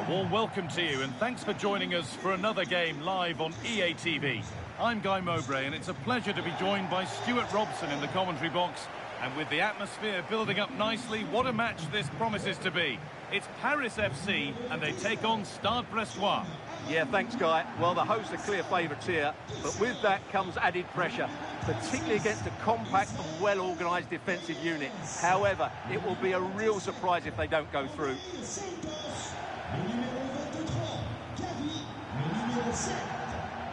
Warm welcome to you, and thanks for joining us for another game live on EA TV. I'm Guy Mowbray, and it's a pleasure to be joined by Stuart Robson in the commentary box. And with the atmosphere building up nicely, what a match this promises to be. It's Paris FC, and they take on Stade Brestois. Yeah, thanks, Guy. Well, the hosts are clear favourites here, but with that comes added pressure, particularly against a compact and well-organised defensive unit. However, it will be a real surprise if they don't go through.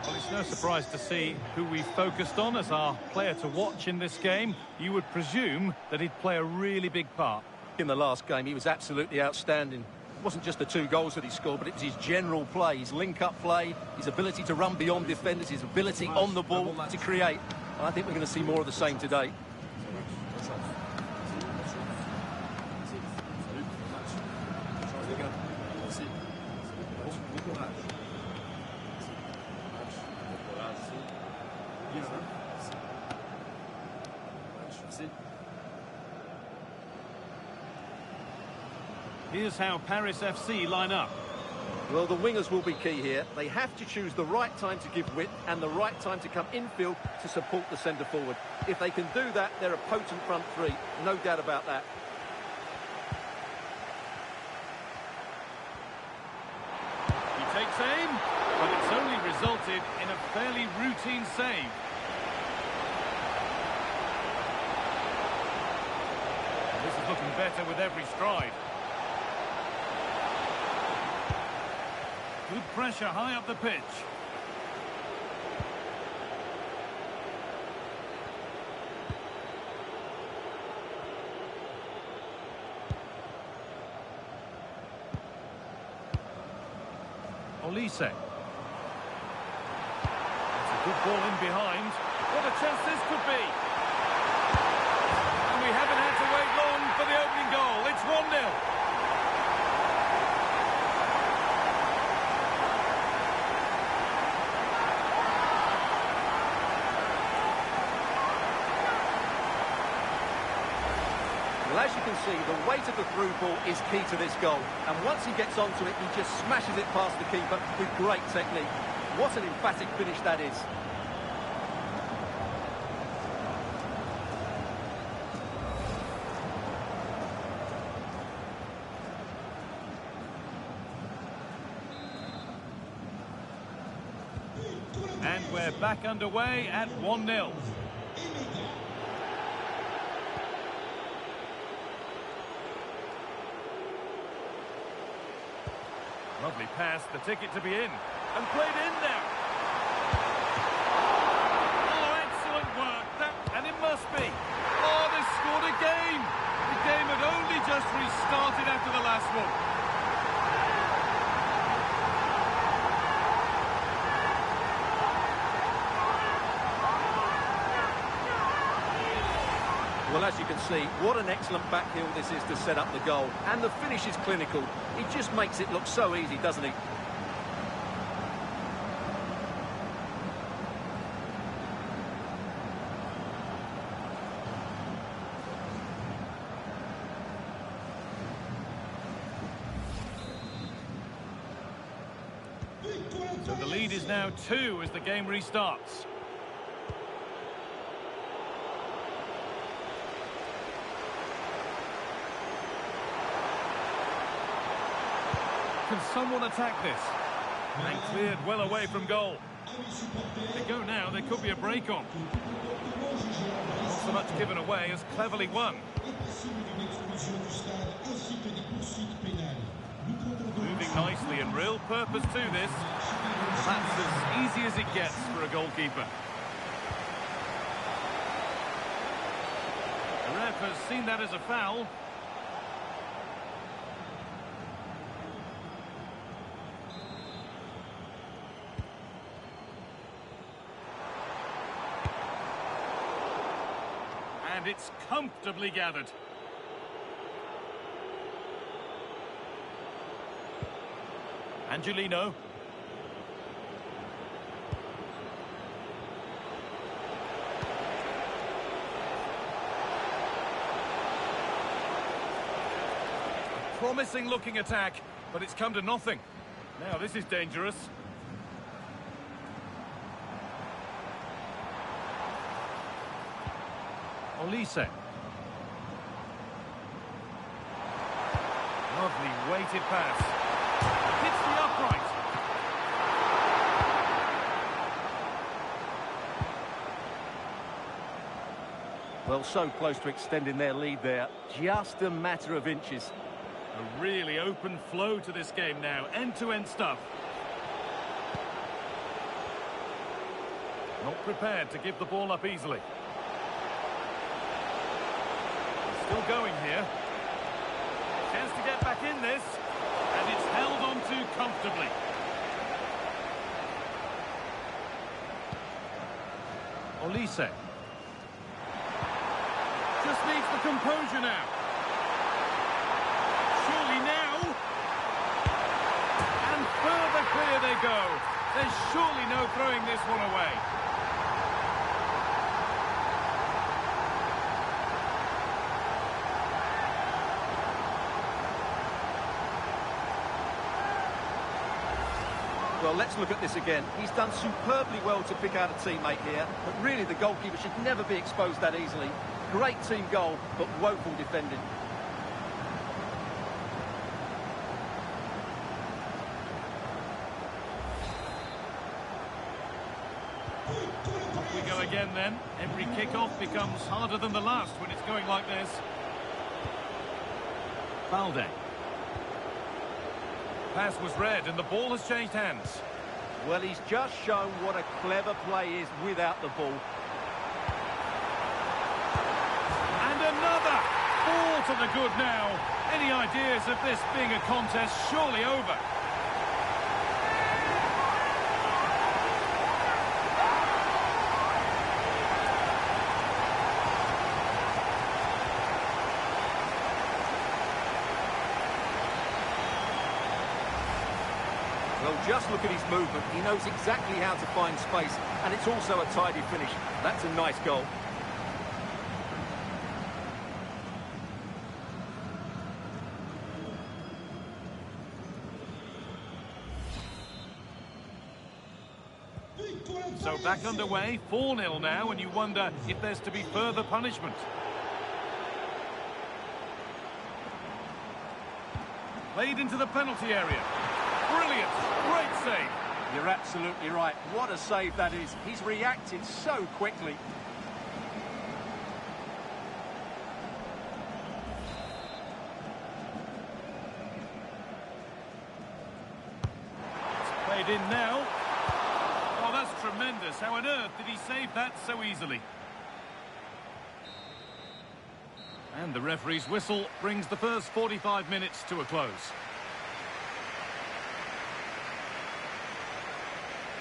Well, it's no surprise to see who we focused on as our player to watch in this game. You would presume that he'd play a really big part. In the last game, he was absolutely outstanding. It wasn't just the 2 goals that he scored, but it was his general play, his link-up play, his ability to run beyond defenders, his ability on the ball to create. And I think we're going to see more of the same today. Here's how Paris FC line up. Well, the wingers will be key here. They have to choose the right time to give width and the right time to come infield to support the centre-forward. If they can do that, they're a potent front three. No doubt about that. He takes aim, but it's only resulted in a fairly routine save. And this is looking better with every stride. Good pressure high up the pitch. Olise. It's a good ball in behind. What a chance this could be. And we haven't had to wait long for the opening goal. It's 1-0. Well, as you can see, the weight of the through ball is key to this goal. And once he gets onto it, he just smashes it past the keeper with great technique. What an emphatic finish that is. And we're back underway at 1-0. Lovely pass, the ticket to be in. And played in there. Oh, excellent work. And it must be. Oh, they scored again. The game had only just restarted after the last one. Well, as you can see, what an excellent backheel this is to set up the goal. And the finish is clinical. He just makes it look so easy, doesn't he? So the lead is now 2 as the game restarts. Can someone attack this? And cleared well away from goal. They go now, there could be a break on. Not so much given away as cleverly won. Moving nicely and real purpose to this. That's as easy as it gets for a goalkeeper. The ref has seen that as a foul. And it's comfortably gathered. Angelino. Promising looking attack. But it's come to nothing. Now, this is dangerous. Olise. Lovely weighted pass. Hits the upright. Well, so close to extending their lead there. Just a matter of inches. A really open flow to this game now. End-to-end stuff. Not prepared to give the ball up easily. Still going here. Chance to get back in this. And it's held on to comfortably. Olise. Just needs the composure now. Surely now. And further clear they go. There's surely no throwing this one away. Well, let's look at this again. He's done superbly well to pick out a teammate here, but really the goalkeeper should never be exposed that easily. Great team goal, but woeful defending. Off we go again then. Every kick-off becomes harder than the last when it's going like this. Balde. Pass was read and the ball has changed hands. Well, he's just shown what a clever play is without the ball. And another! Ball to the good now. Any ideas of this being a contest surely over? Well, just look at his movement. He knows exactly how to find space, and it's also a tidy finish. That's a nice goal. So back underway, 4-0 now, and you wonder if there's to be further punishment. Played into the penalty area. Brilliant, great save. You're absolutely right. What a save that is. He's reacted so quickly. It's played in now. Oh, that's tremendous. How on earth did he save that so easily? And the referee's whistle brings the first 45 minutes to a close.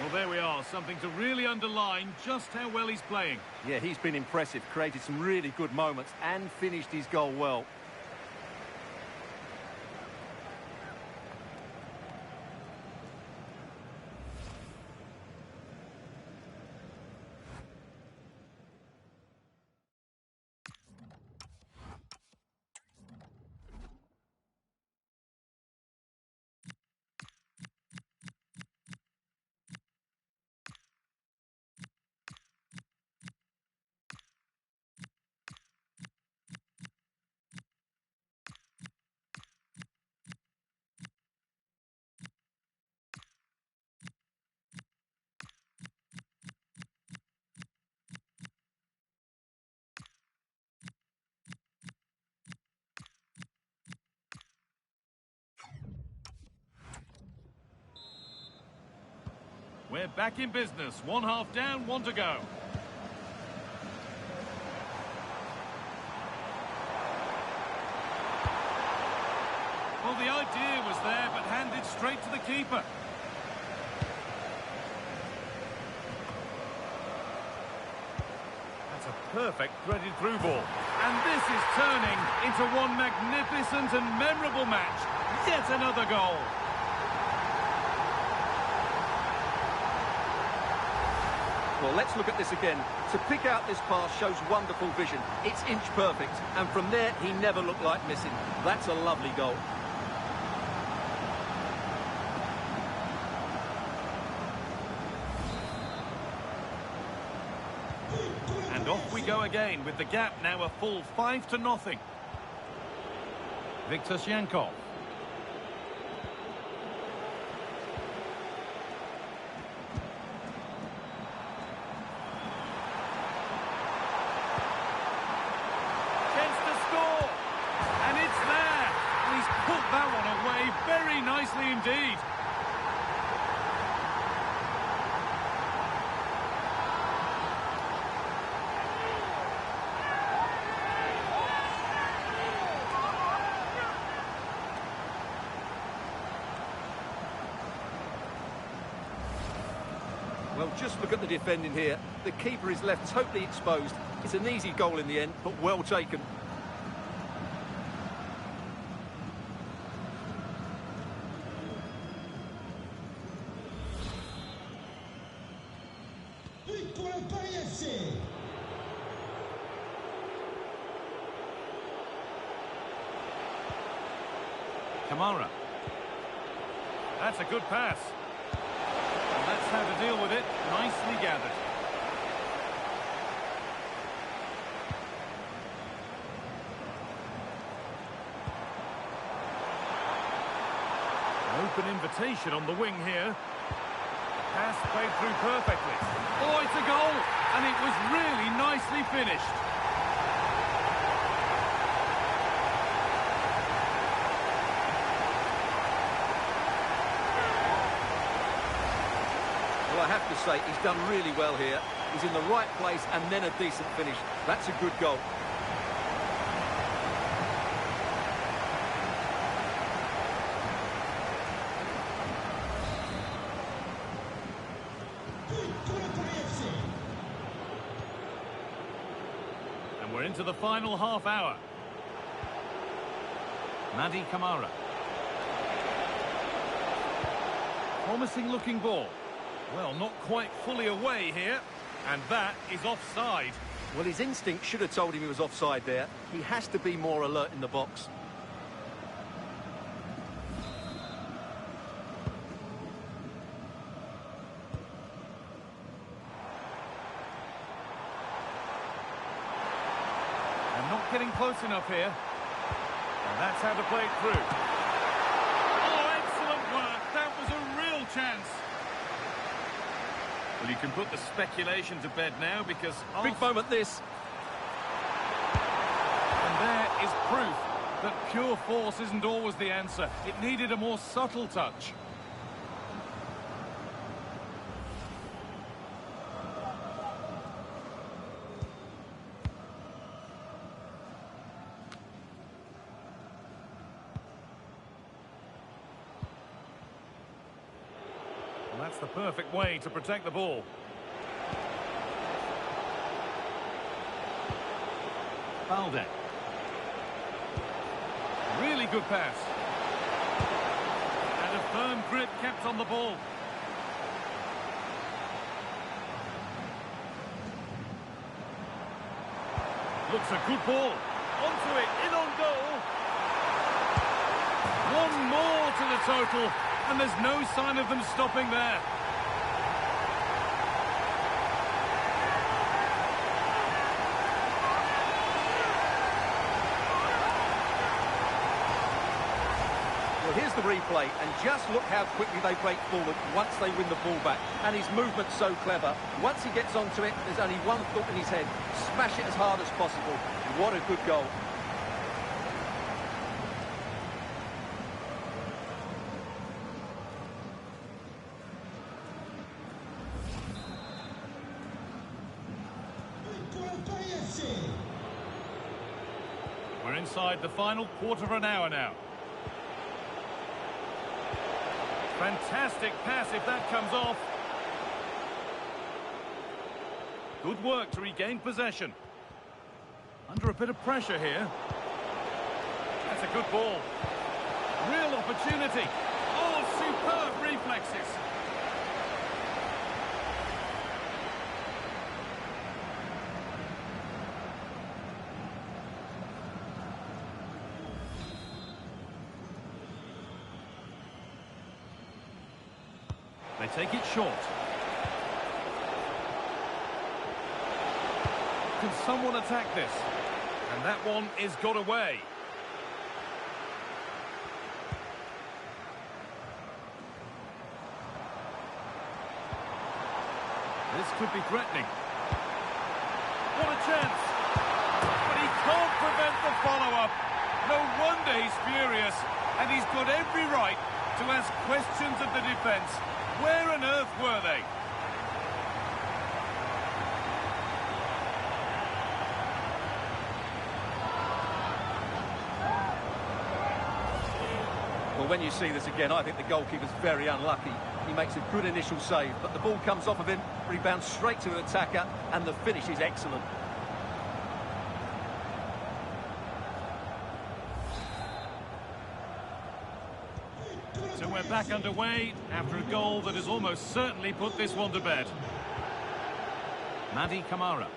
Well, there we are, something to really underline just how well he's playing. Yeah, he's been impressive, created some really good moments and finished his goal well. We're back in business. One half down, one to go. Well, the idea was there, but handed straight to the keeper. That's a perfect threaded through ball. And this is turning into one magnificent and memorable match. Yet another goal. Well, let's look at this again. To pick out this pass shows wonderful vision. It's inch perfect, and from there, he never looked like missing. That's a lovely goal. And off we go again, with the gap now a full 5-0. Victor Shankov. Chance to score. And it's there. And he's put that one away very nicely indeed. Well, just look at the defending here. The keeper is left totally exposed. It's an easy goal in the end, but well taken. Kamara. That's a good pass. And that's how to deal with it. Nicely gathered. An open invitation on the wing here. Pass played through perfectly. Oh, it's a goal! And it was really nicely finished. Well, I have to say, he's done really well here. He's in the right place and then a decent finish. That's a good goal. And we're into the final half hour. Madi Kamara. Promising looking ball. Well, not quite fully away here, and that is offside. Well, his instinct should have told him he was offside there. He has to be more alert in the box. And not getting close enough here. And that's how to play it through. Oh, excellent work. That was a real chance. Well, you can put the speculation to bed now because... Big moment, this. And there is proof that pure force isn't always the answer. It needed a more subtle touch. And that's the perfect way to protect the ball. Balde. Really good pass. And a firm grip kept on the ball. Looks a good ball. Onto it, in on goal. One more to the total. And there's no sign of them stopping there. Well, here's the replay, and just look how quickly they break forward once they win the ball back. And his movement's so clever. Once he gets onto it, there's only one thought in his head. Smash it as hard as possible. What a good goal. We're inside the final quarter of an hour now. Fantastic pass if that comes off. Good work to regain possession. Under a bit of pressure here. That's a good ball. Real opportunity. Oh, superb reflexes. They take it short. can someone attack this? And that one is got away. This could be threatening. What a chance! But he can't prevent the follow-up. No wonder he's furious, and he's got every right to ask questions of the defence. Where on earth were they? Well, when you see this again, I think the goalkeeper's very unlucky. He makes a good initial save, but the ball comes off of him, rebounds straight to the attacker, and the finish is excellent. So we're back underway after a goal that has almost certainly put this one to bed. Madi Kamara.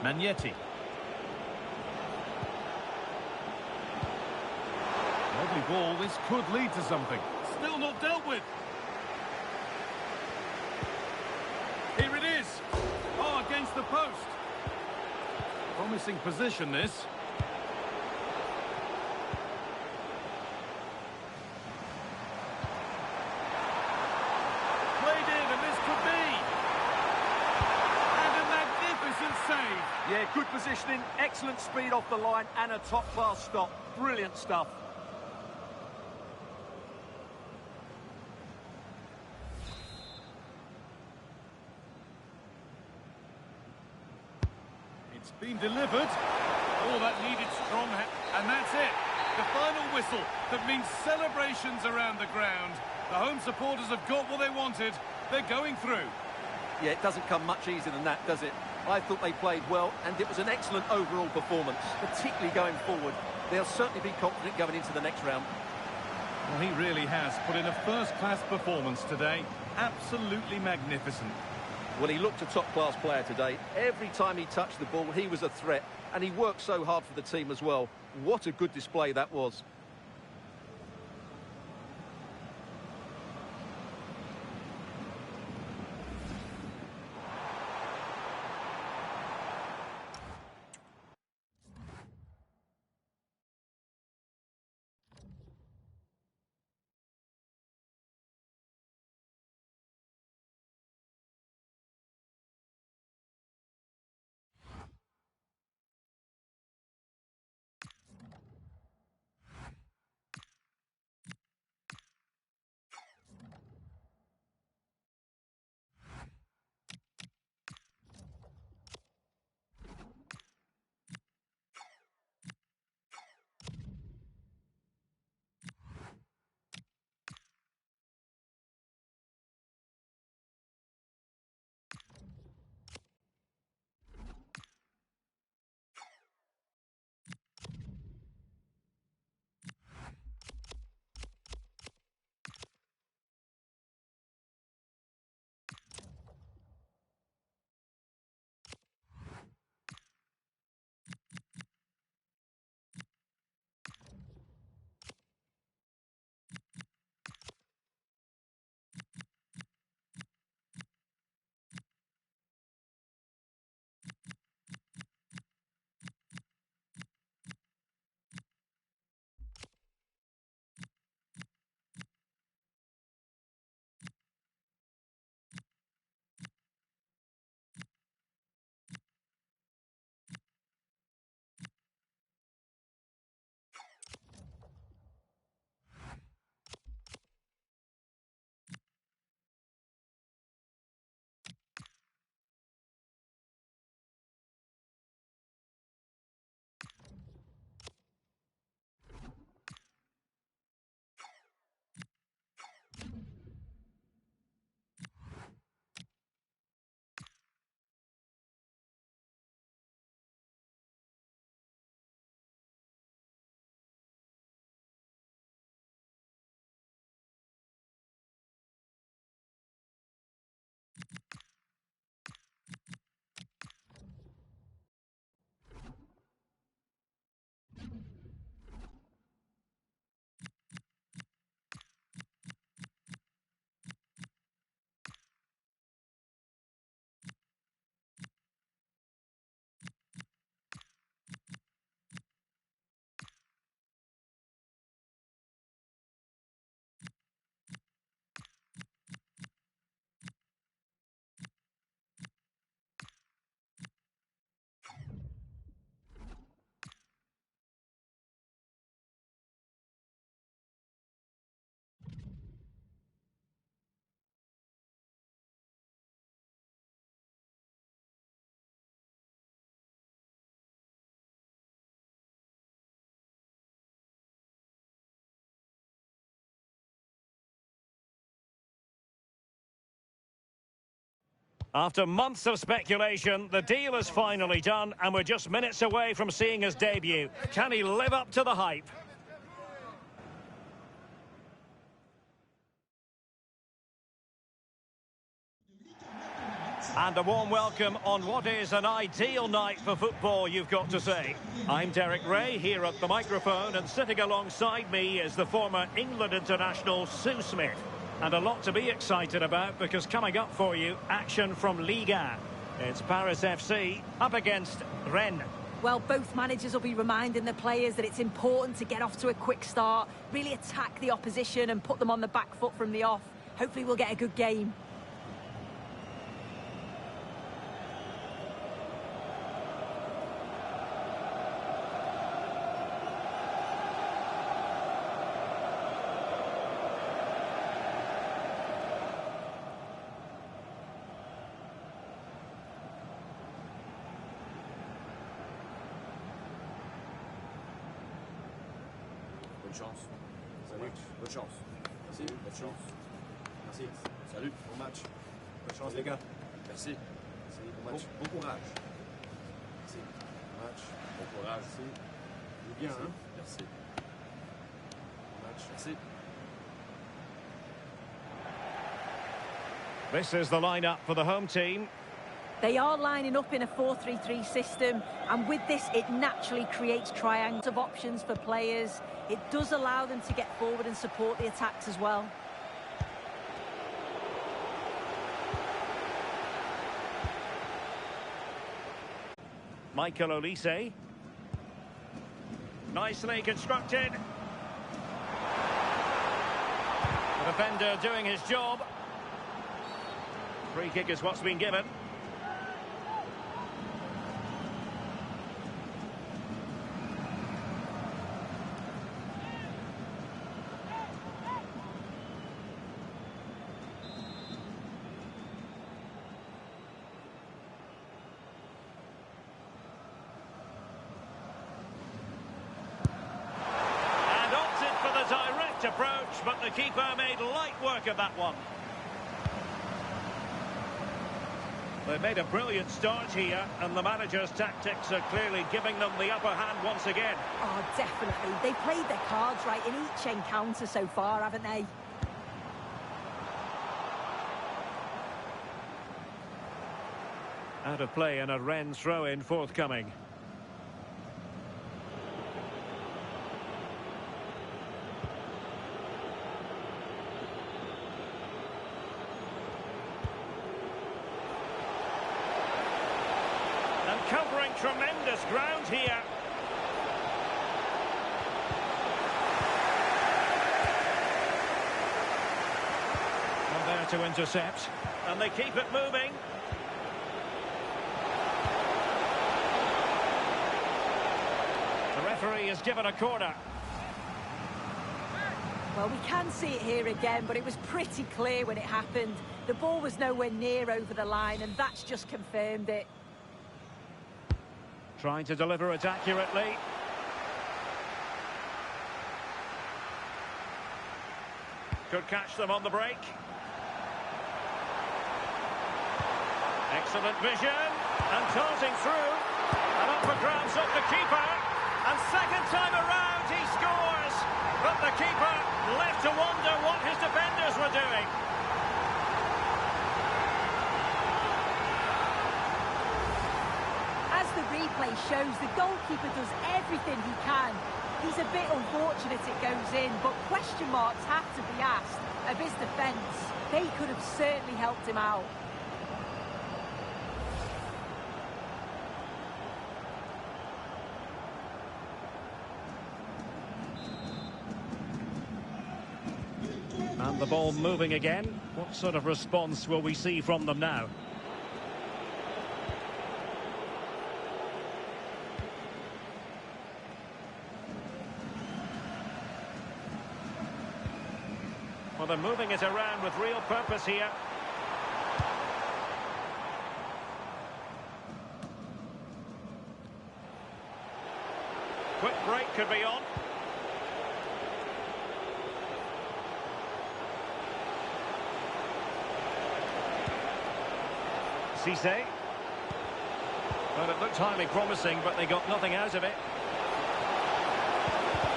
Magnetti. Lovely ball, this could lead to something. Still not dealt with. Here it is. Oh, against the post. Promising position, this. Played in, and this could be. And a magnificent save. Yeah, good positioning, excellent speed off the line, and a top-class stop. Brilliant stuff. It's been delivered. Oh, that needed strong and that's it. The final whistle that means celebrations around the ground. The home supporters have got what they wanted. They're going through. Yeah, it doesn't come much easier than that, does it? I thought they played well, and it was an excellent overall performance, particularly going forward. They'll certainly be confident going into the next round. Well, he really has put in a first-class performance today. Absolutely magnificent. Well, he looked a top-class player today. Every time he touched the ball, he was a threat, and he worked so hard for the team as well. What a good display that was. After months of speculation, the deal is finally done, and we're just minutes away from seeing his debut. Can he live up to the hype? And a warm welcome on what is an ideal night for football, you've got to say. I'm Derek Ray here at the microphone, and sitting alongside me is the former England international Sue Smith. And a lot to be excited about, because coming up for you, action from Liga. It's Paris FC up against Rennes. Well, both managers will be reminding the players that it's important to get off to a quick start, really attack the opposition and put them on the back foot from the off. Hopefully we'll get a good game. Bonne chance. Salut. Bonne chance. Merci. Bonne chance. Merci. Salut. Bon match. Bonne chance les gars. Merci. Merci. Bon match. Bon courage. Merci. Bon match. Bon courage. Merci. Joue bien, hein. Merci. Bon match. Merci. This is the lineup for the home team. They are lining up in a 4-3-3 system, and with this it naturally creates triangles of options for players. It does allow them to get forward and support the attacks as well. Michael Olise. Nicely constructed. The defender doing his job. Free kick is what's been given. Approach, but the keeper made light work of that one. They've made a brilliant start here, and the manager's tactics are clearly giving them the upper hand once again. Oh, definitely. They played their cards right in each encounter so far, haven't they? Out of play and a Rennes throw-in forthcoming. Covering tremendous ground here. And there to intercept. And they keep it moving. The referee has given a corner. Well, we can see it here again, but it was pretty clear when it happened. The ball was nowhere near over the line, and that's just confirmed it. Trying to deliver it accurately. Could catch them on the break. Excellent vision. And tossing through. And up for grabs of the keeper. And second time around he scores. But the keeper left to wonder what his defenders were doing. The replay shows the goalkeeper does everything he can. He's a bit unfortunate it goes in, but question marks have to be asked of his defence. They could have certainly helped him out. And the ball moving again. What sort of response will we see from them now? Well, they're moving it around with real purpose here. Quick break could be on. Cisse. Well, it looked highly promising, but they got nothing out of it.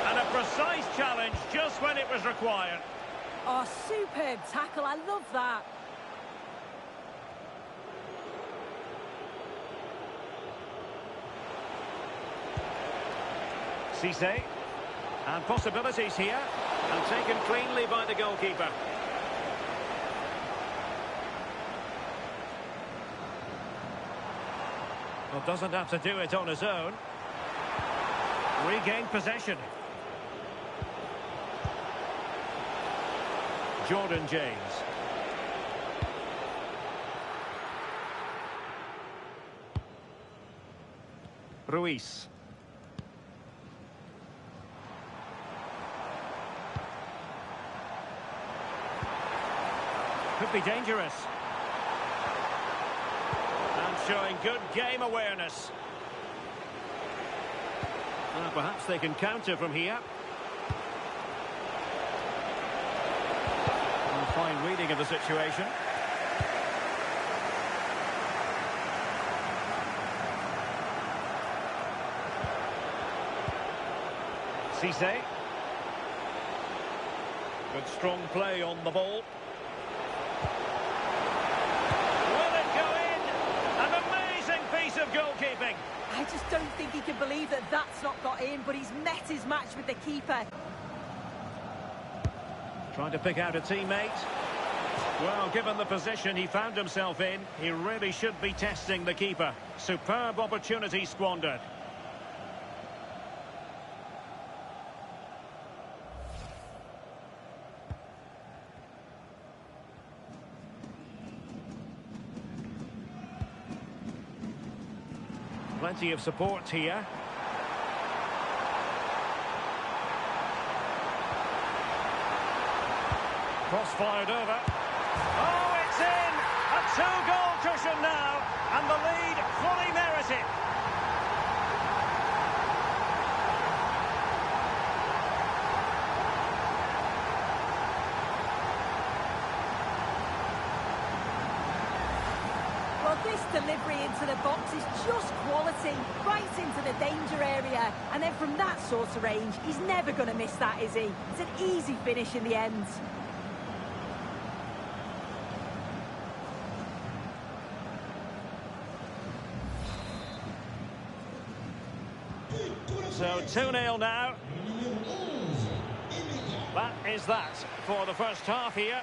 And a precise challenge just when it was required. Oh, superb tackle. I love that. Cisse. And possibilities here. And taken cleanly by the goalkeeper. Well, doesn't have to do it on his own. Regained possession. Jordan James. Ruiz. Could be dangerous. And showing good game awareness. Well, perhaps they can counter from here. And a fine reading of the situation. Cisse. Good strong play on the ball. Will it go in? An amazing piece of goalkeeping. I just don't think he can believe that that's not got in, but he's met his match with the keeper. Trying to pick out a teammate. Well, given the position he found himself in, he really should be testing the keeper. Superb opportunity squandered. Plenty of support here. Cross-fired over. Oh, it's in! A two-goal cushion now, and the lead fully merited. Well, this delivery into the box is just quality, right into the danger area. And then from that sort of range, he's never going to miss that, is he? It's an easy finish in the end. So 2-0 now. That is that for the first half here.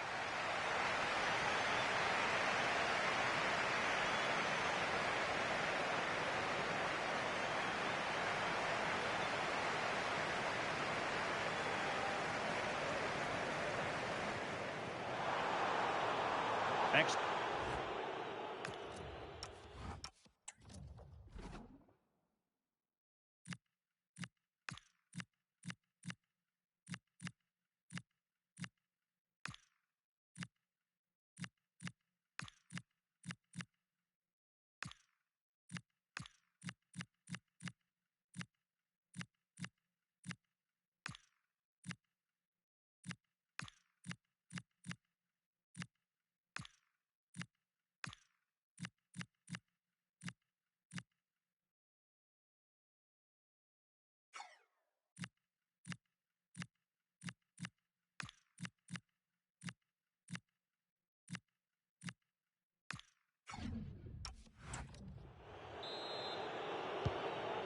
Next.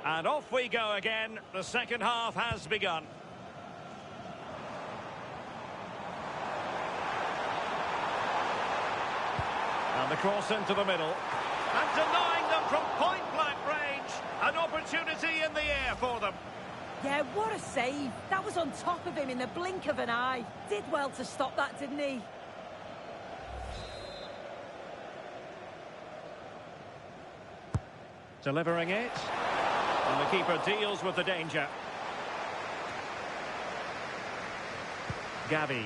And off we go again. The second half has begun. And the cross into the middle. And denying them from point-blank range. An opportunity in the air for them. Yeah, what a save. That was on top of him in the blink of an eye. Did well to stop that, didn't he? Delivering it. And the keeper deals with the danger. Gavi.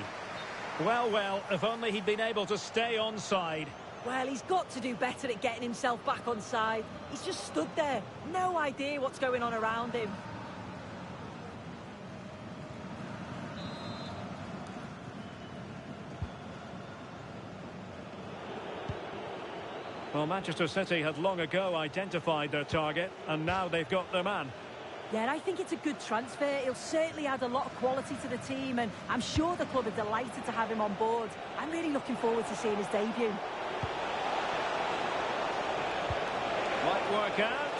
Well, if only he'd been able to stay onside. Well, he's got to do better at getting himself back onside. He's just stood there. No idea what's going on around him. Well, Manchester City had long ago identified their target, and now they've got their man. Yeah, I think it's a good transfer. He'll certainly add a lot of quality to the team, and I'm sure the club are delighted to have him on board. I'm really looking forward to seeing his debut. Might work out.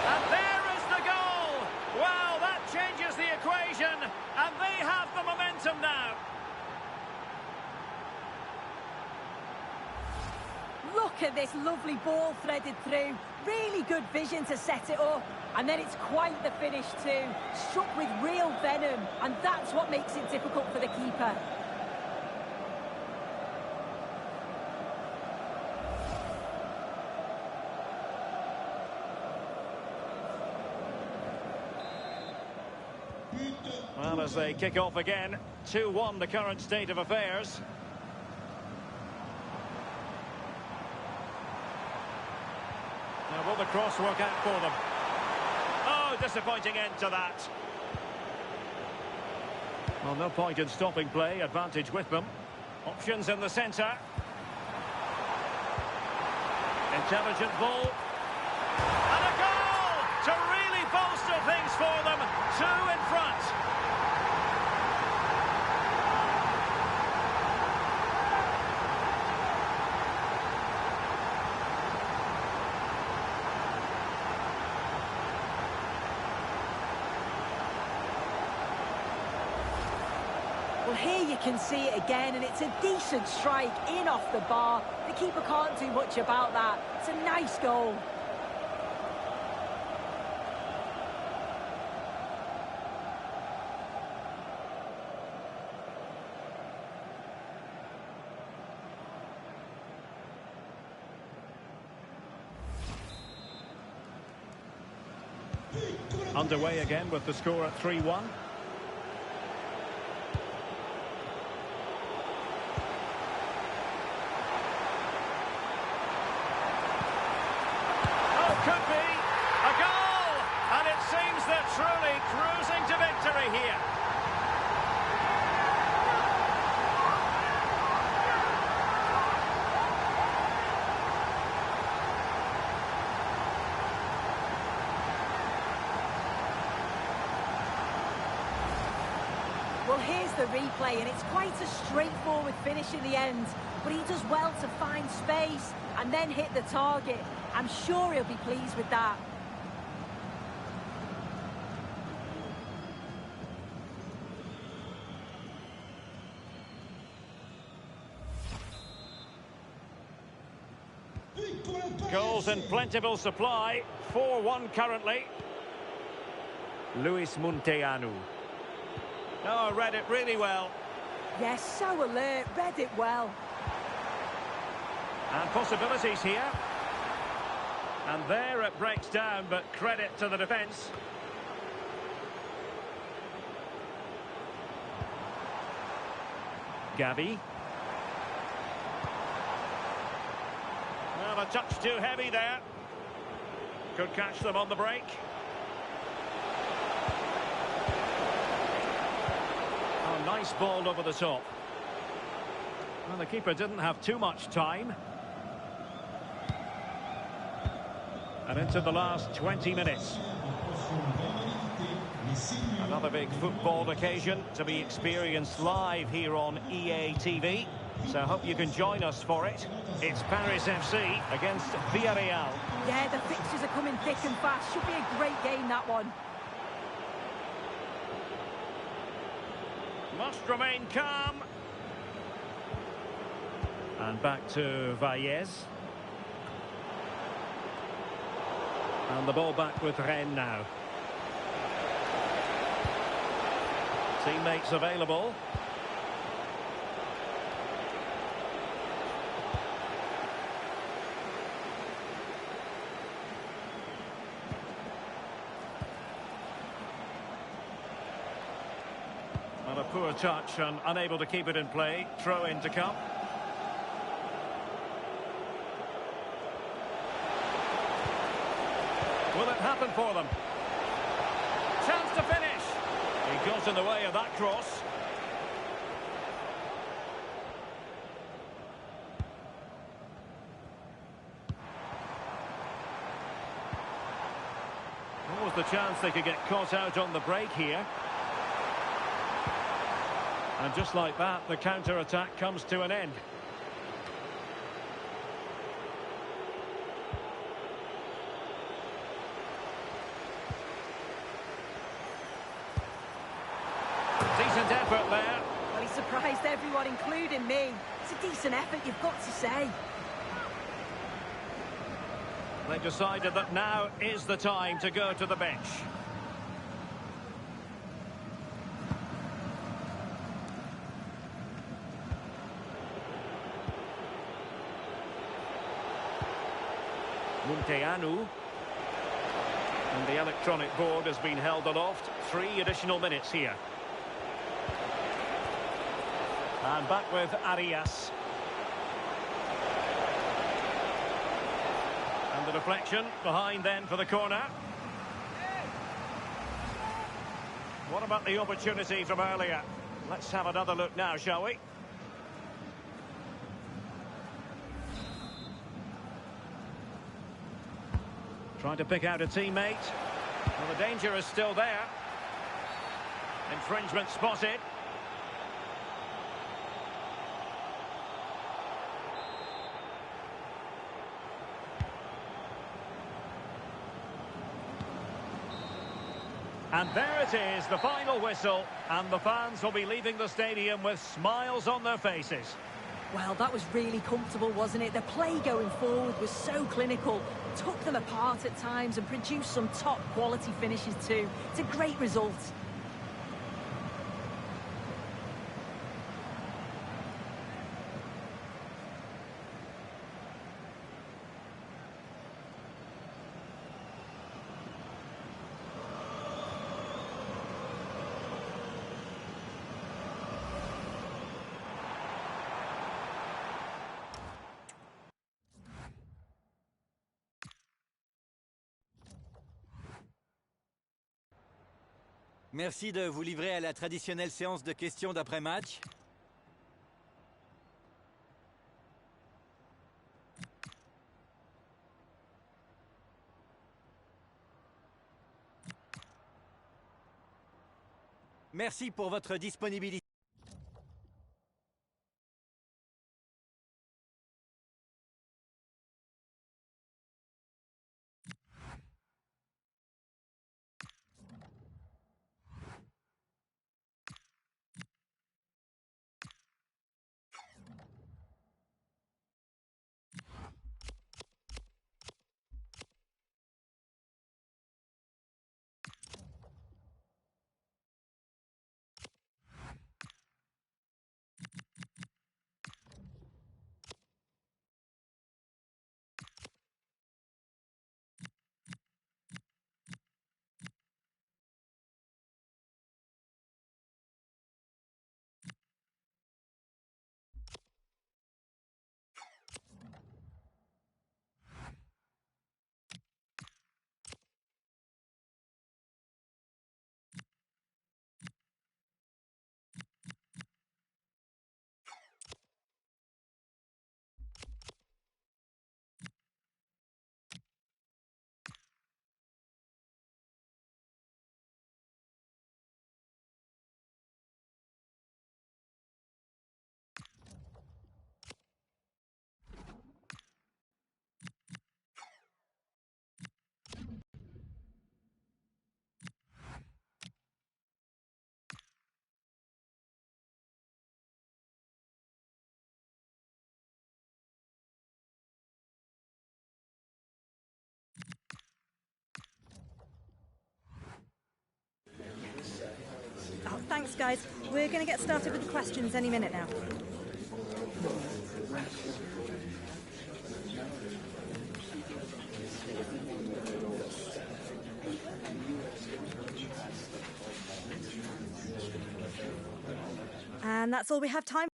And there is the goal! Wow, that changes the equation, and they have the momentum now. Look at this lovely ball threaded through. Really good vision to set it up. And then it's quite the finish too. Struck with real venom. And that's what makes it difficult for the keeper. Well, as they kick off again, 2-1 the current state of affairs. Now, will the cross work out for them? Oh, disappointing end to that. Well, no point in stopping play. Advantage with them. Options in the centre. Intelligent ball. And a goal to really bolster things for them. 2 in front. Well, here you can see it again, and it's a decent strike in off the bar. The keeper can't do much about that. It's a nice goal. Underway again with the score at 3-1. Could be a goal, and it seems they're truly cruising to victory here. Well, here's the replay, and it's quite a straightforward finish in the end. But he does well to find space and then hit the target. I'm sure he'll be pleased with that. Goals in plentiful supply. 4-1 currently. Luis Munteanu. Oh, read it really well. Yes, so alert, read it well. And possibilities here. And there it breaks down, but credit to the defence. Gavi. Well, a touch too heavy there. Could catch them on the break. Oh, nice ball over the top. Well, the keeper didn't have too much time. And into the last 20 minutes. Another big football occasion to be experienced live here on EA TV. So I hope you can join us for it. It's Paris FC against Villarreal. Yeah, the fixtures are coming thick and fast. Should be a great game, that one. Must remain calm. And back to Valles. And the ball back with Rennes now. Teammates available. And a poor touch and unable to keep it in play. Throw in to come. Will it happen for them? Chance to finish. He got in the way of that cross. was the chance they could get caught out on the break here. And just like that, the counter-attack comes to an end. Decent effort there. Well, he surprised everyone, including me. It's a decent effort, you've got to say. They decided that now is the time to go to the bench. Munteanu. And the electronic board has been held aloft. 3 additional minutes here. And back with Arias. And the deflection behind then for the corner. What about the opportunity from earlier? Let's have another look now, shall we? Trying to pick out a teammate. Well, the danger is still there. Infringement spotted. And there it is, the final whistle, and the fans will be leaving the stadium with smiles on their faces. Well, that was really comfortable, wasn't it? The play going forward was so clinical, took them apart at times and produced some top-quality finishes too. It's a great result. Merci de vous livrer à la traditionnelle séance de questions d'après-match. Merci pour votre disponibilité. Oh, thanks, guys. We're going to get started with the questions any minute now. And that's all we have time for.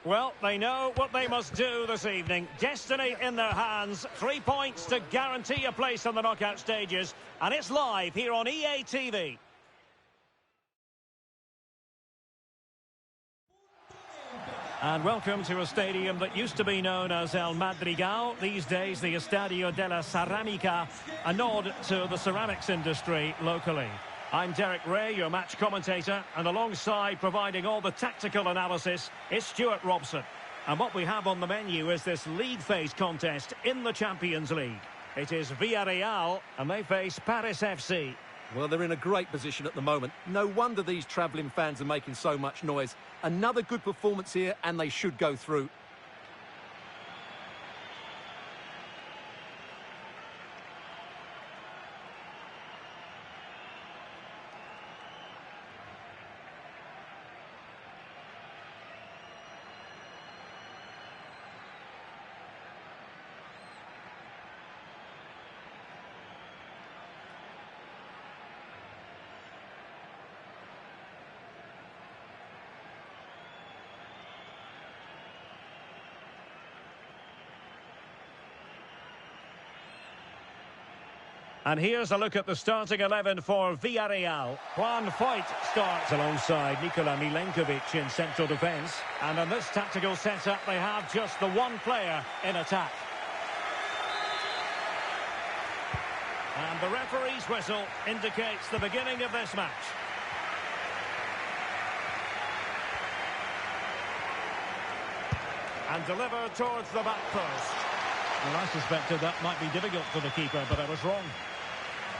Well, they know what they must do this evening. Destiny in their hands. 3 points to guarantee a place on the knockout stages. And it's live here on EA TV. And welcome to a stadium that used to be known as El Madrigal, these days the Estadio de la Ceramica, a nod to the ceramics industry locally. I'm Derek Ray, your match commentator, and alongside providing all the tactical analysis is Stuart Robson. And what we have on the menu is this league phase contest in the Champions League. It is Villarreal, and they face Paris FC. Well, they're in a great position at the moment. No wonder these travelling fans are making so much noise. Another good performance here, and they should go through. And here's a look at the starting 11 for Villarreal. Juan Foyt starts alongside Nikola Milenkovic in central defence. And in this tactical setup, they have just the one player in attack. And the referee's whistle indicates the beginning of this match. And delivered towards the back post. Well, I suspected that might be difficult for the keeper, but I was wrong.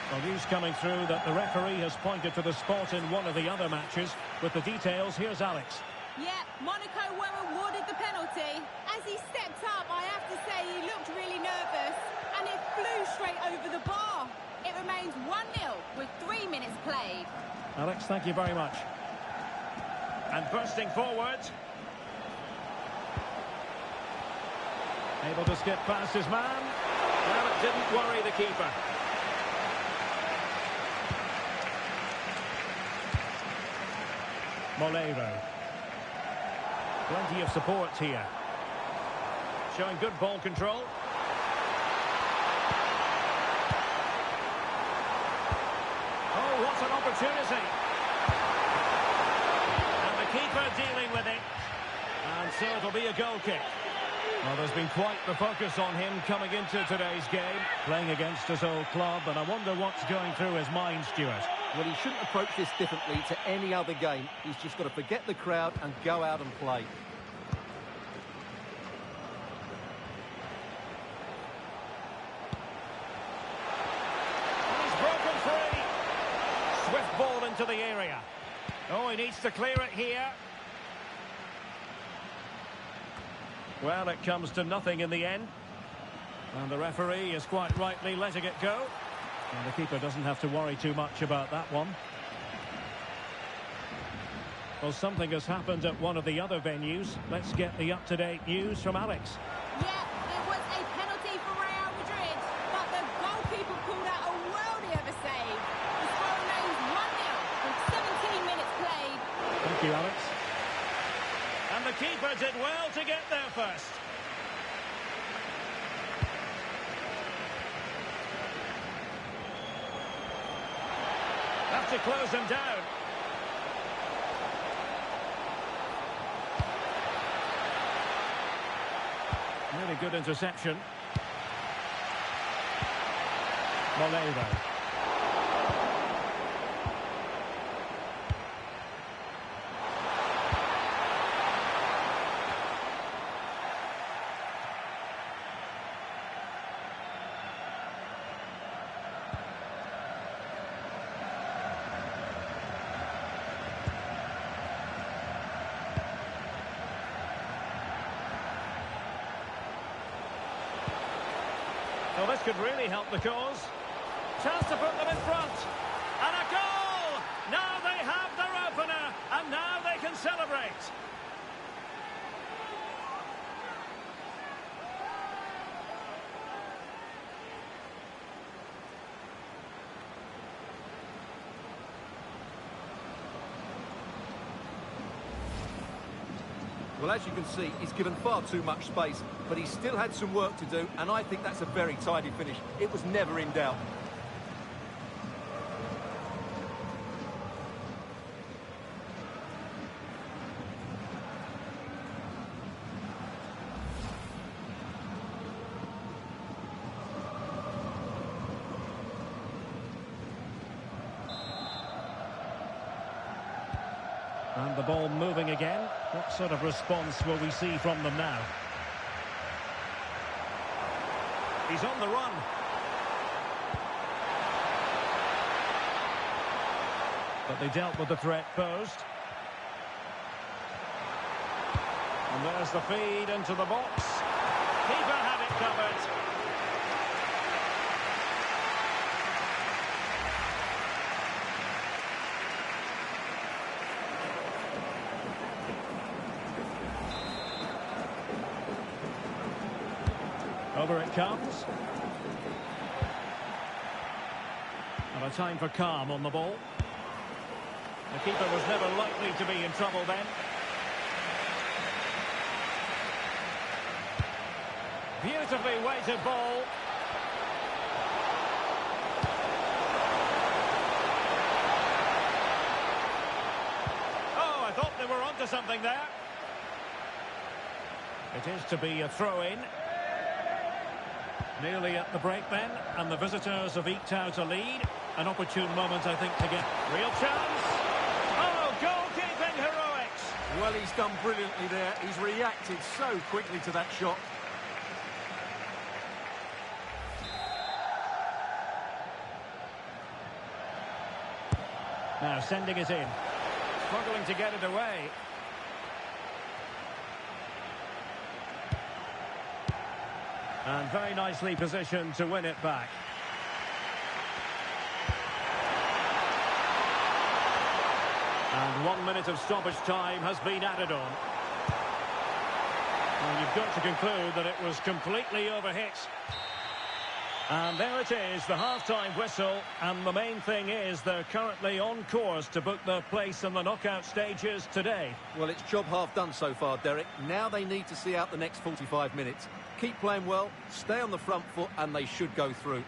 Well, news coming through that the referee has pointed to the spot in one of the other matches. With the details, here's Alex. Yeah, Monaco were awarded the penalty. As he stepped up, I have to say he looked really nervous, and it flew straight over the bar. It remains 1-0 with 3 minutes played. Alex, thank you very much. And bursting forward. Able to skip past his man. Well, it didn't worry the keeper. Molero. Plenty of support here. Showing good ball control. Oh, what an opportunity. And the keeper dealing with it. And so it'll be a goal kick. Well, there's been quite the focus on him coming into today's game, playing against his old club, and I wonder what's going through his mind, Stuart. Well, he shouldn't approach this differently to any other game. He's just got to forget the crowd and go out and play. And he's broken free. Swift ball into the area. Oh, he needs to clear it here. Well, it comes to nothing in the end. And the referee is quite rightly letting it go. And the keeper doesn't have to worry too much about that one. Well, something has happened at one of the other venues. Let's get the up-to-date news from Alex. Yeah, it was a penalty for Real Madrid, but the goalkeeper pulled out a worldie of a save. The score remains 1-0 with 17 minutes played. Thank you, Alex. And the keeper did well to get there first. Have to close him down. Really good interception. Molero. Well, this could really help the cause. Chance to put them in front. And a goal! Now they have their opener, and now they can celebrate. Well, as you can see, he's given far too much space, but he still had some work to do, and I think that's a very tidy finish. It was never in doubt. And the ball moving again. What sort of response will we see from them now? He's on the run. But they dealt with the threat posed. And there's the feed into the box. Keeper had it covered. Over it comes. And a time for calm on the ball. The keeper was never likely to be in trouble then. Beautifully weighted ball. Oh, I thought they were onto something there. It is to be a throw-in. Nearly at the break then, and the visitors have eked out a lead. An opportune moment, I think, to get real chance. Oh, goalkeeping heroics! Well, he's done brilliantly there. He's reacted so quickly to that shot. Now sending it in. Struggling to get it away. And very nicely positioned to win it back. And 1 minute of stoppage time has been added on. Well, you've got to conclude that it was completely overhit. And there it is, the half-time whistle. And the main thing is they're currently on course to book their place in the knockout stages today. Well, it's job half done so far, Derek. Now they need to see out the next 45 minutes. Keep playing well, stay on the front foot, and they should go through.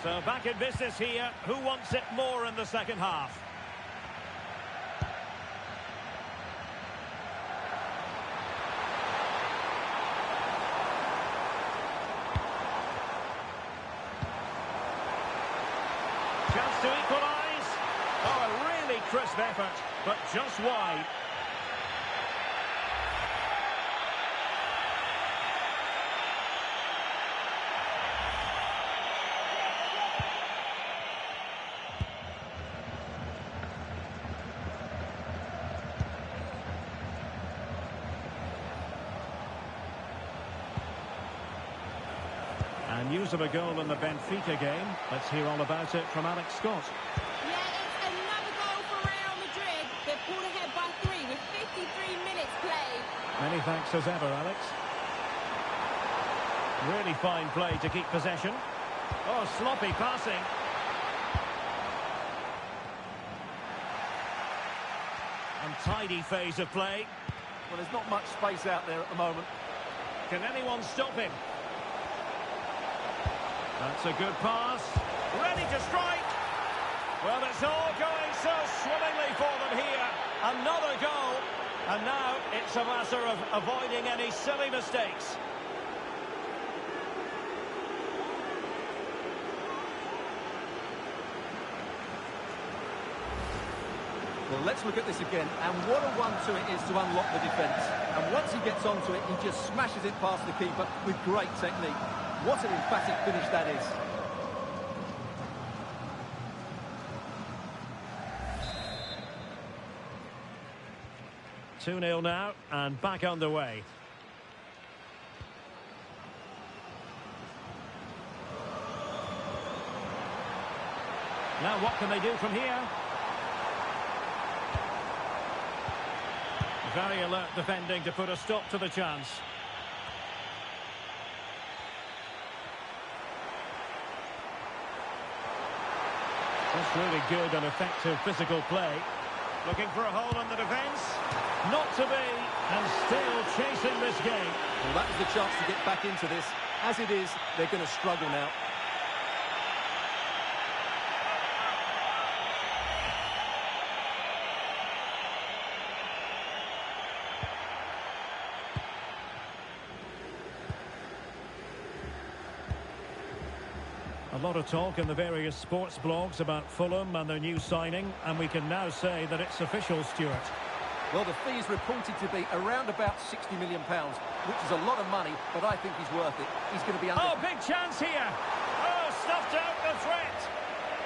So back in business here. Who wants it more in the second half? Chance to equalise. Oh, a really crisp effort, but just wide. And news of a goal in the Benfica game. Let's hear all about it from Alex Scott. Yeah, it's another goal for Real Madrid. They've pulled ahead by 3 with 53 minutes played. Many thanks as ever, Alex. Really fine play to keep possession. Oh, sloppy passing. Untidy phase of play. Well, there's not much space out there at the moment. Can anyone stop him? That's a good pass. Ready to strike. Well, it's all going so swimmingly for them here. Another goal. And now it's a matter of avoiding any silly mistakes. Well, let's look at this again, and what a one-two it is to unlock the defence. And once he gets onto it, he just smashes it past the keeper with great technique. What an emphatic finish that is. Two 2-0 now, and back underway. Now what can they do from here? Very alert defending to put a stop to the chance. That's really good and effective physical play. Looking for a hole in the defence. Not to be, and still chasing this game. Well, that was the chance to get back into this. As it is, they're going to struggle now. A lot of talk in the various sports blogs about Fulham and their new signing, and we can now say that it's official, Stuart. Well, the fee is reported to be around about £60 million, which is a lot of money, but I think he's worth it. He's going to be under... Oh, big chance here! Oh, snuffed out the threat!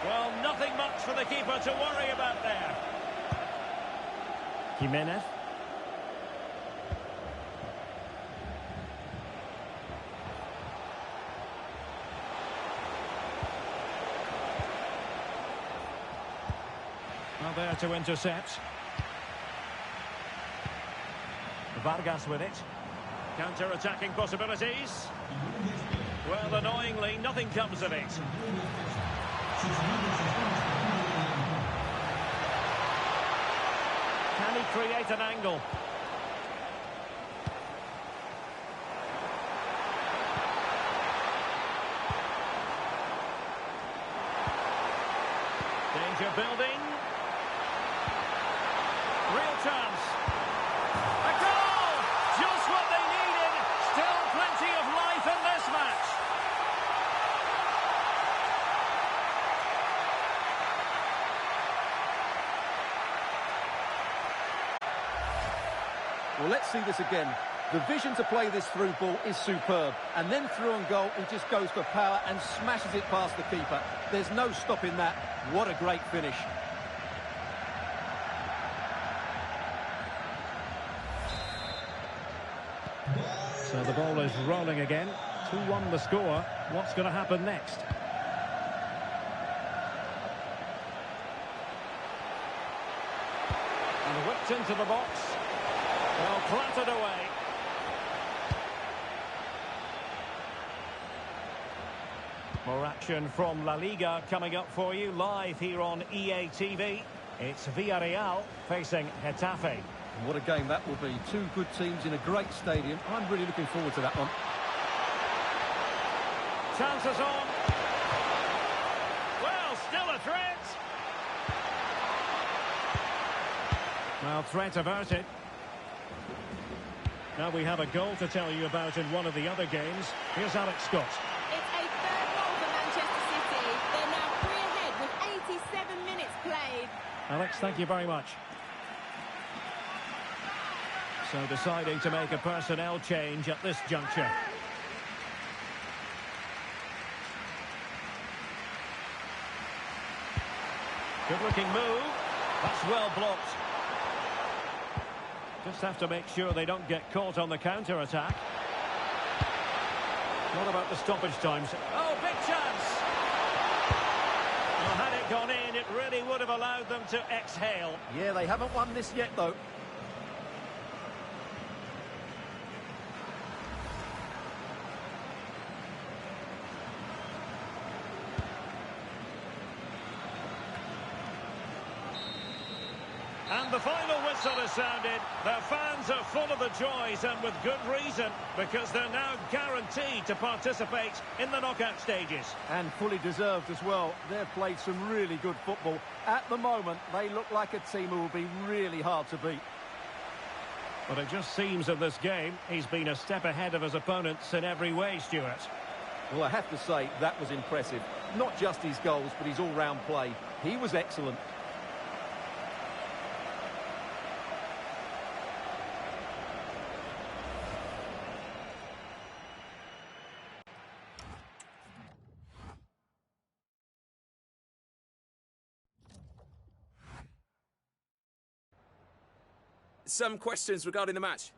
Well, nothing much for the keeper to worry about there. Jimenez. Well, there to intercept. Vargas with it. Counter-attacking possibilities. Well, annoyingly, nothing comes of it. Can he create an angle? Danger building. Real chance. A goal! Just what they needed. Still plenty of life in this match. Well, let's see this again. The vision to play this through ball is superb. And then through on goal, he just goes for power and smashes it past the keeper. There's no stopping that. What a great finish. So the ball is rolling again. 2-1 the score. What's going to happen next? And whipped into the box. Well, clattered away. More action from La Liga coming up for you live here on EA TV. It's Villarreal facing Getafe. What a game that will be. Two good teams in a great stadium. I'm really looking forward to that one. Chances on. Well, still a threat. Well, threat averted. Now we have a goal to tell you about in one of the other games. Here's Alex Scott. It's a third goal for Manchester City. They're now 3 ahead with 87 minutes played. Alex, thank you very much. So deciding to make a personnel change at this juncture. Good looking move. That's well blocked. Just have to make sure they don't get caught on the counter-attack. What about the stoppage times? Oh, big chance! Well, had it gone in, it really would have allowed them to exhale. Yeah, they haven't won this yet, though. And the final whistle has sounded. Their fans are full of the joys, and with good reason, because they're now guaranteed to participate in the knockout stages. And fully deserved as well. They've played some really good football. At the moment, they look like a team who will be really hard to beat. But it just seems in this game, he's been a step ahead of his opponents in every way, Stuart. Well, I have to say, that was impressive. Not just his goals, but his all-round play. He was excellent. Some questions regarding the match.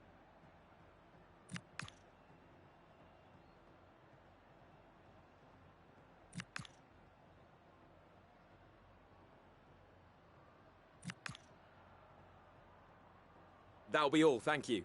That'll be all, thank you.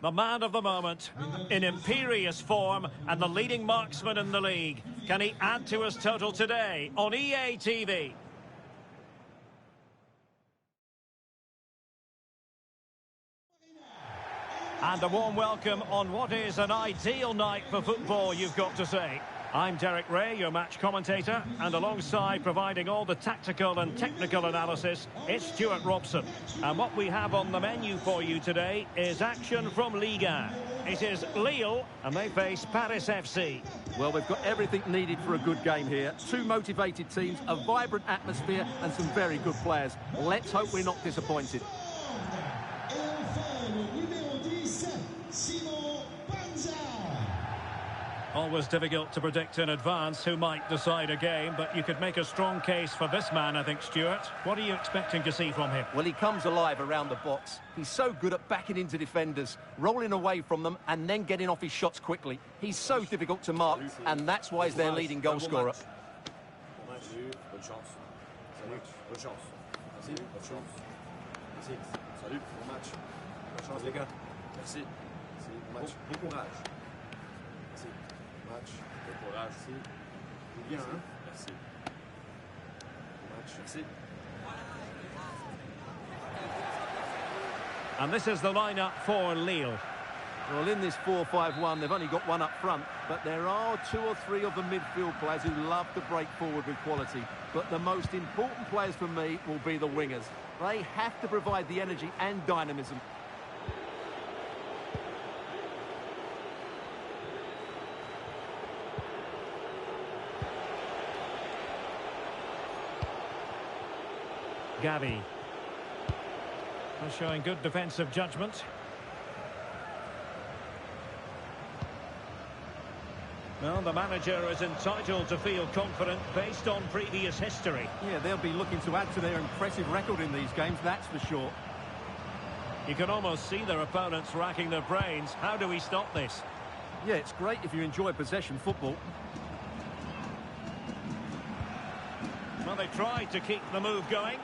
The man of the moment, in imperious form and the leading marksman in the league. Can he add to his total today on EA TV? And a warm welcome on what is an ideal night for football, you've got to say. I'm Derek Ray, your match commentator, and alongside providing all the tactical and technical analysis, it's Stuart Robson. And what we have on the menu for you today is action from Liga. It is Lille, and they face Paris FC. Well, they've got everything needed for a good game here. Two motivated teams, a vibrant atmosphere, and some very good players. Let's hope we're not disappointed. Always difficult to predict in advance who might decide a game, but you could make a strong case for this man, I think, Stuart. What are you expecting to see from him? Well, he comes alive around the box. He's so good at backing into defenders, rolling away from them, and then getting off his shots quickly. He's so difficult to mark, and that's why he's their leading goal scorer. Bonne chance. Salut. Bonne chance. Merci. Bonne chance. Merci. Salut. Bon match. Bonne chance, les gars. Merci. Merci. Bon match. Bon courage. Merci. Bon match. Bon courage. Merci. Bien, hein? Merci. Bon match. Merci. And this is the lineup for Lille. Well, in this 4-5-1, they've only got one up front, but there are two or three of the midfield players who love to break forward with quality. But the most important players for me will be the wingers. They have to provide the energy and dynamism. Gavi. Showing good defensive judgment. Well, the manager is entitled to feel confident based on previous history. Yeah, they'll be looking to add to their impressive record in these games, that's for sure. You can almost see their opponents racking their brains. How do we stop this? Yeah, it's great if you enjoy possession football. Well, they tried to keep the move going.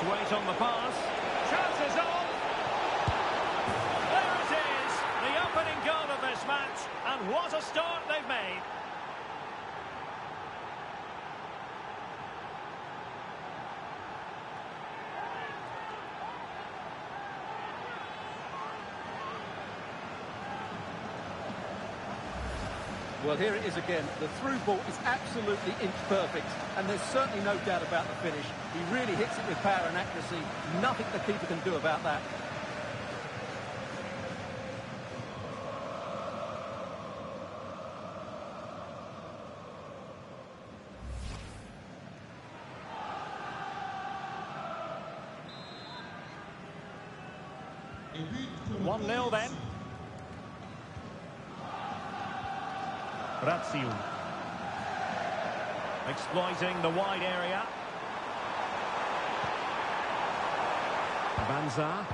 Weight on the pass. Chances on. There it is. The opening goal of this match. And what a start they've made. Well, here it is again. The through ball is absolutely inch perfect, and there's certainly no doubt about the finish. He really hits it with power and accuracy. Nothing the keeper can do about that. One 1-0 then. Razziu. Exploiting the wide area. Banza.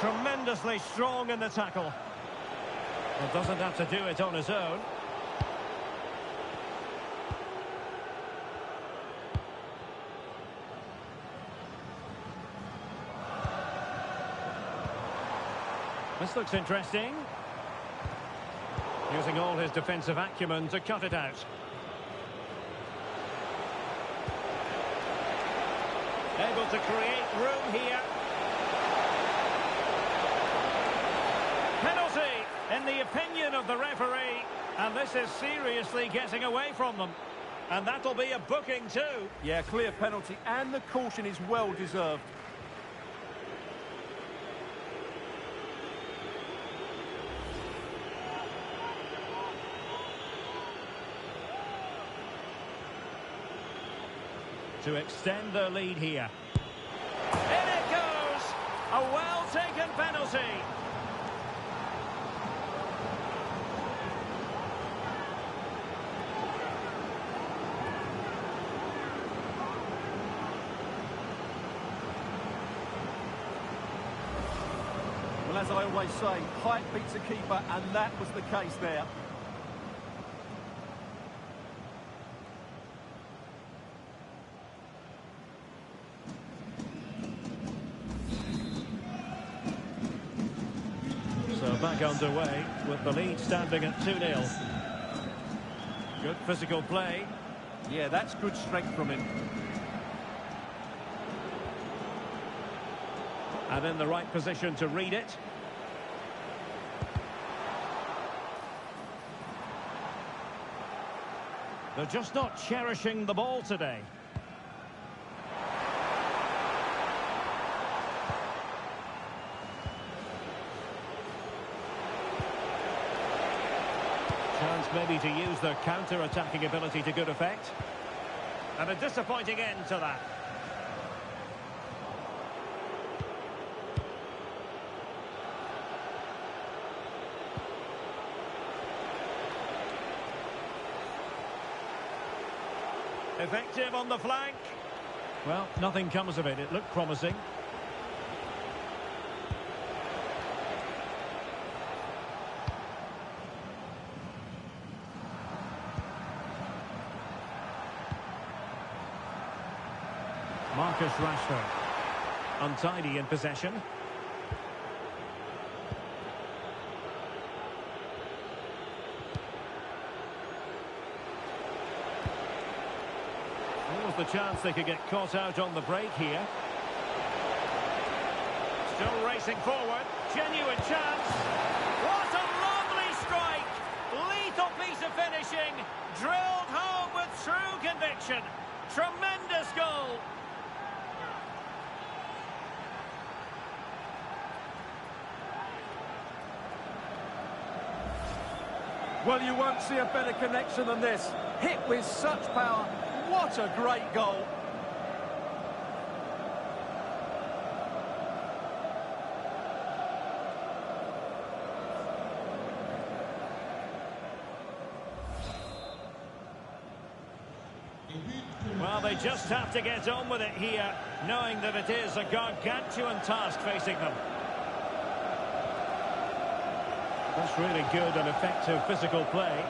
Tremendously strong in the tackle. Well, doesn't have to do it on his own. This looks interesting. Using all his defensive acumen to cut it out. Able to create room here. Penalty, in the opinion of the referee. And this is seriously getting away from them. And that'll be a booking too. Yeah, clear penalty, and the caution is well deserved. To extend their lead here. In it goes! A well-taken penalty. Well, as I always say, height beats a keeper, and that was the case there. Back underway with the lead standing at 2-0. Good physical play. Yeah, that's good strength from him. And in the right position to read it. They're just not cherishing the ball today. Chance maybe to use their counter-attacking ability to good effect. And a disappointing end to that. Effective on the flank. Well, nothing comes of it. It looked promising. Marcus Rashford. Untidy in possession. There was the chance they could get caught out on the break here. Still racing forward. Genuine chance. What a lovely strike. Lethal piece of finishing. Drilled home with true conviction. Tremendous goal. Well, you won't see a better connection than this. Hit with such power. What a great goal. Well, they just have to get on with it here, knowing that it is a gargantuan task facing them. That's really good and effective physical play.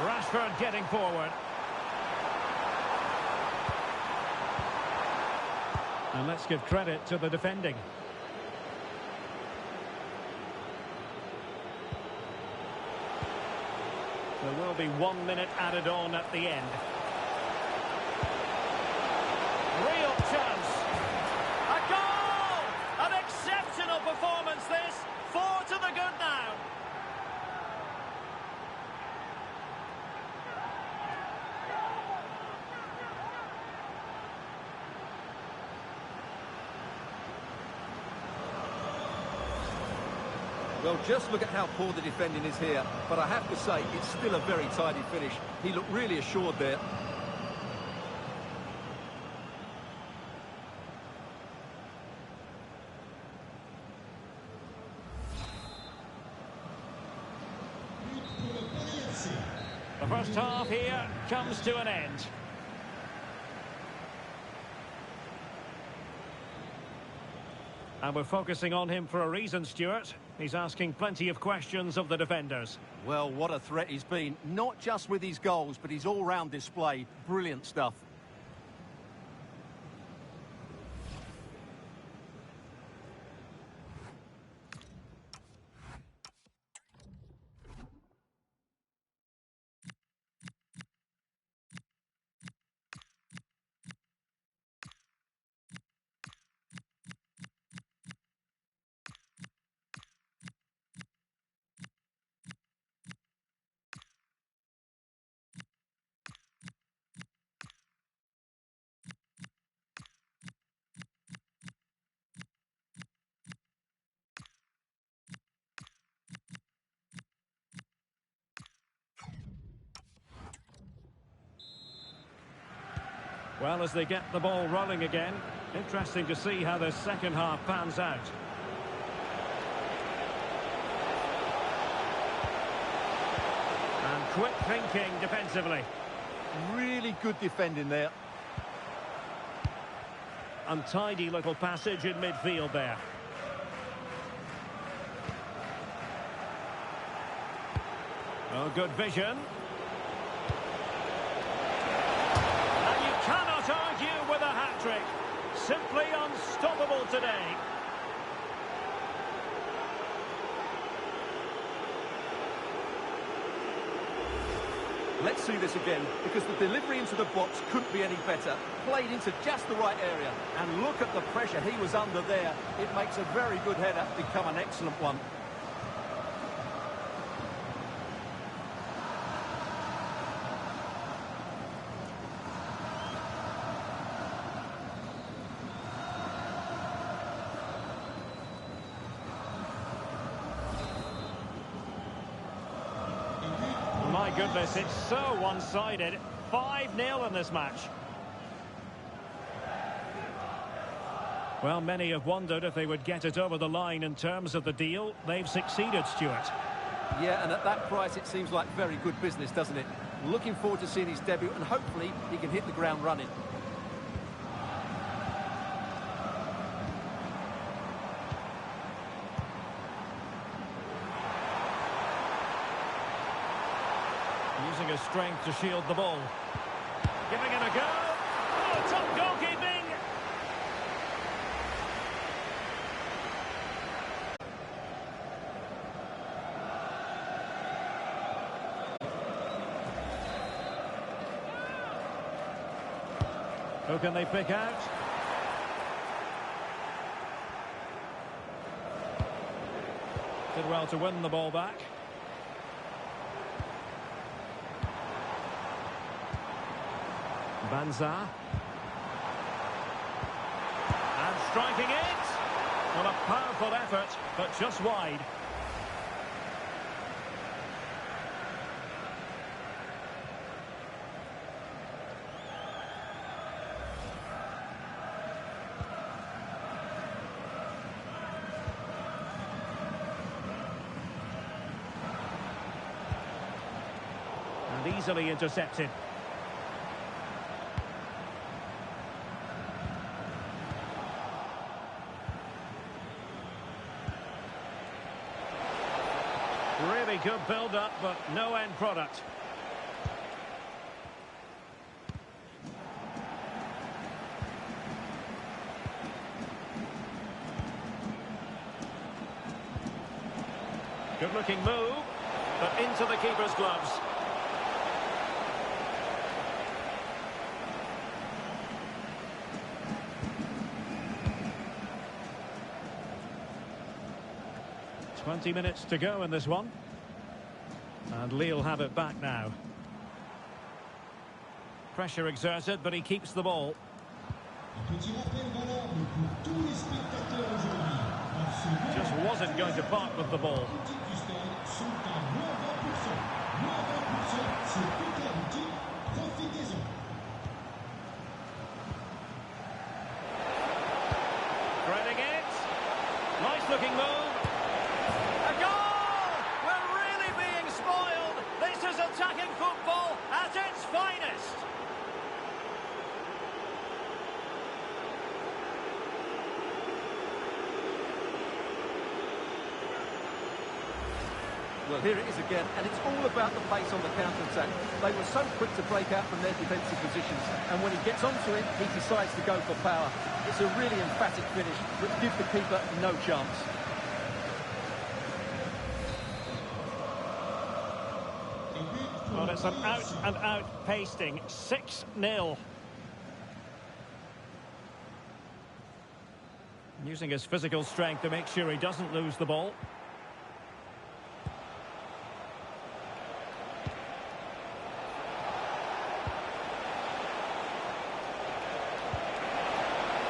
Rashford getting forward. And let's give credit to the defending. There will be 1 minute added on at the end. Real chance. A goal! An exceptional performance this. 4 to the good now. Well, just look at how poor the defending is here. But I have to say, it's still a very tidy finish. He looked really assured there. The first half here comes to an end. And we're focusing on him for a reason, Stuart. He's asking plenty of questions of the defenders. Well, what a threat he's been. Not just with his goals, but his all-round display. Brilliant stuff. Well, as they get the ball rolling again, interesting to see how the second half pans out. And quick thinking defensively. Really good defending there. Untidy little passage in midfield there. Oh, good vision. Cannot argue with a hat-trick. Simply unstoppable today. Let's see this again, because the delivery into the box couldn't be any better. Played into just the right area. And look at the pressure he was under there. It makes a very good header become an excellent one. My goodness, it's so one-sided. 5-0 in this match. Well, many have wondered if they would get it over the line in terms of the deal. They've succeeded, Stuart. Yeah, and at that price, it seems like very good business, doesn't it? Looking forward to seeing his debut, and hopefully he can hit the ground running. Using his strength to shield the ball. Giving it a go. Oh, top goalkeeping. Who can they pick out? Did well to win the ball back. Banza. And striking it. Well, a powerful effort, but just wide. easily intercepted. Really good build-up, but no end product. Good-looking move, but into the keeper's gloves. Twenty minutes to go in this one. And Lille have it back now. Pressure exerted, but he keeps the ball. Just wasn't going to part with the ball. Threading it. Nice looking move. A goal! We're really being spoiled. This is attacking football at its finest. Well, here it is again, and it's all about the pace on the counter-attack. They were so quick to break out from their defensive positions, and when he gets onto it, he decides to go for power. It's a really emphatic finish, which gives the keeper no chance. Well, it's an out-and-out pasting. 6-0. Using his physical strength to make sure he doesn't lose the ball.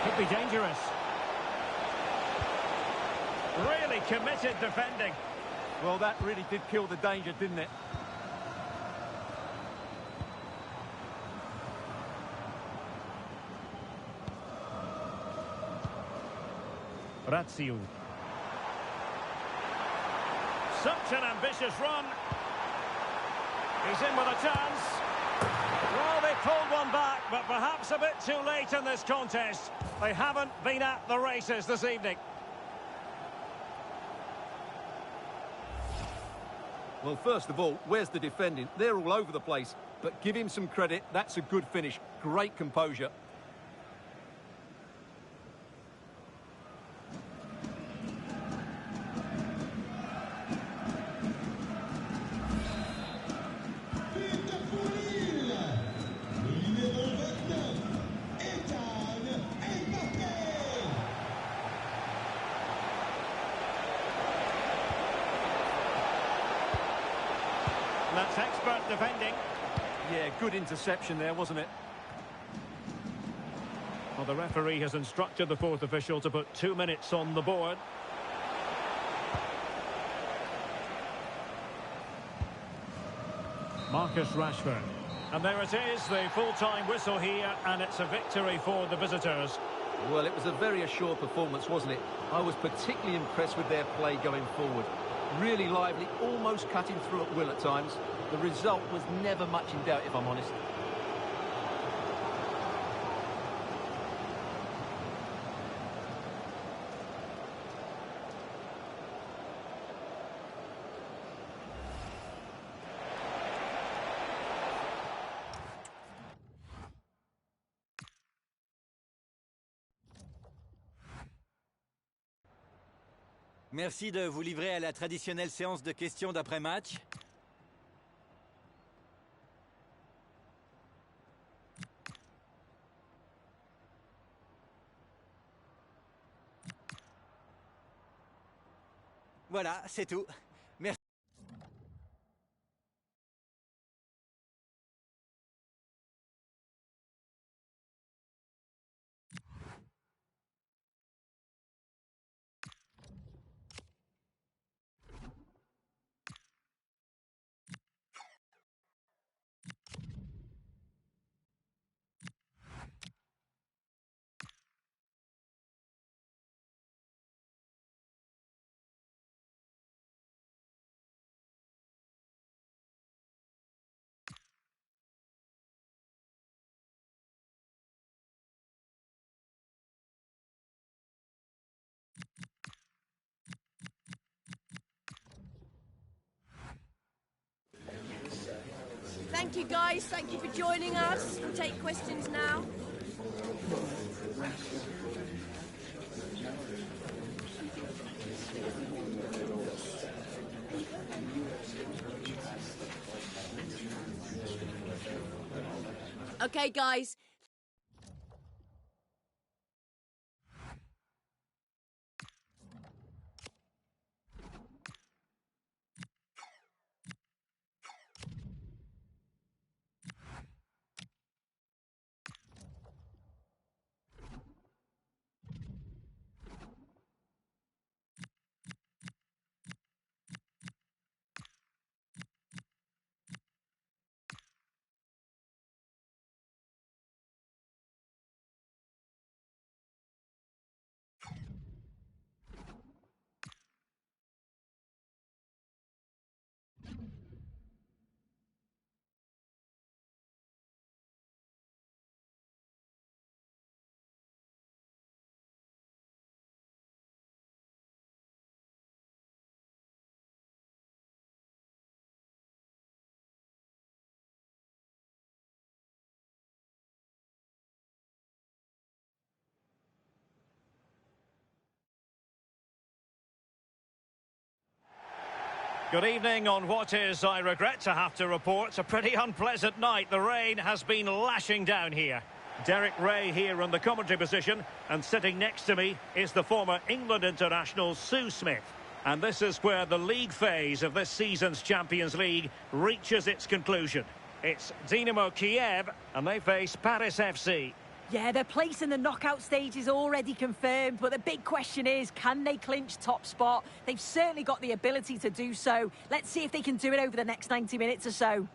Could be dangerous. Really committed defending. Well, that really did kill the danger, didn't it? Razziu. Such an ambitious run. He's in with a chance. Well, they pulled one back, but perhaps a bit too late in this contest. They haven't been at the races this evening. Well, first of all, where's the defending? They're all over the place, but give him some credit. That's a good finish. Great composure. That's expert defending. Yeah, good interception there, wasn't it? Well, the referee has instructed the fourth official to put 2 minutes on the board. Marcus Rashford. And there it is, the full-time whistle here, and it's a victory for the visitors. Well, it was a very assured performance, wasn't it? I was particularly impressed with their play going forward. Really lively, almost cutting through at will at times. The result was never much in doubt, if I'm honest. Merci de vous livrer à la traditionnelle séance de questions d'après-match. Voilà, c'est tout. Merci. Thank you, guys. Thank you for joining us. We'll take questions now. Okay, guys. Good evening on what is, I regret to have to report, a pretty unpleasant night. The rain has been lashing down here. Derek Ray here in the commentary position, and sitting next to me is the former England international Sue Smith. And this is where the league phase of this season's Champions League reaches its conclusion. It's Dynamo Kiev, and they face Paris FC. Yeah, their place in the knockout stage is already confirmed, but the big question is, can they clinch top spot? They've certainly got the ability to do so. Let's see if they can do it over the next 90 minutes or so.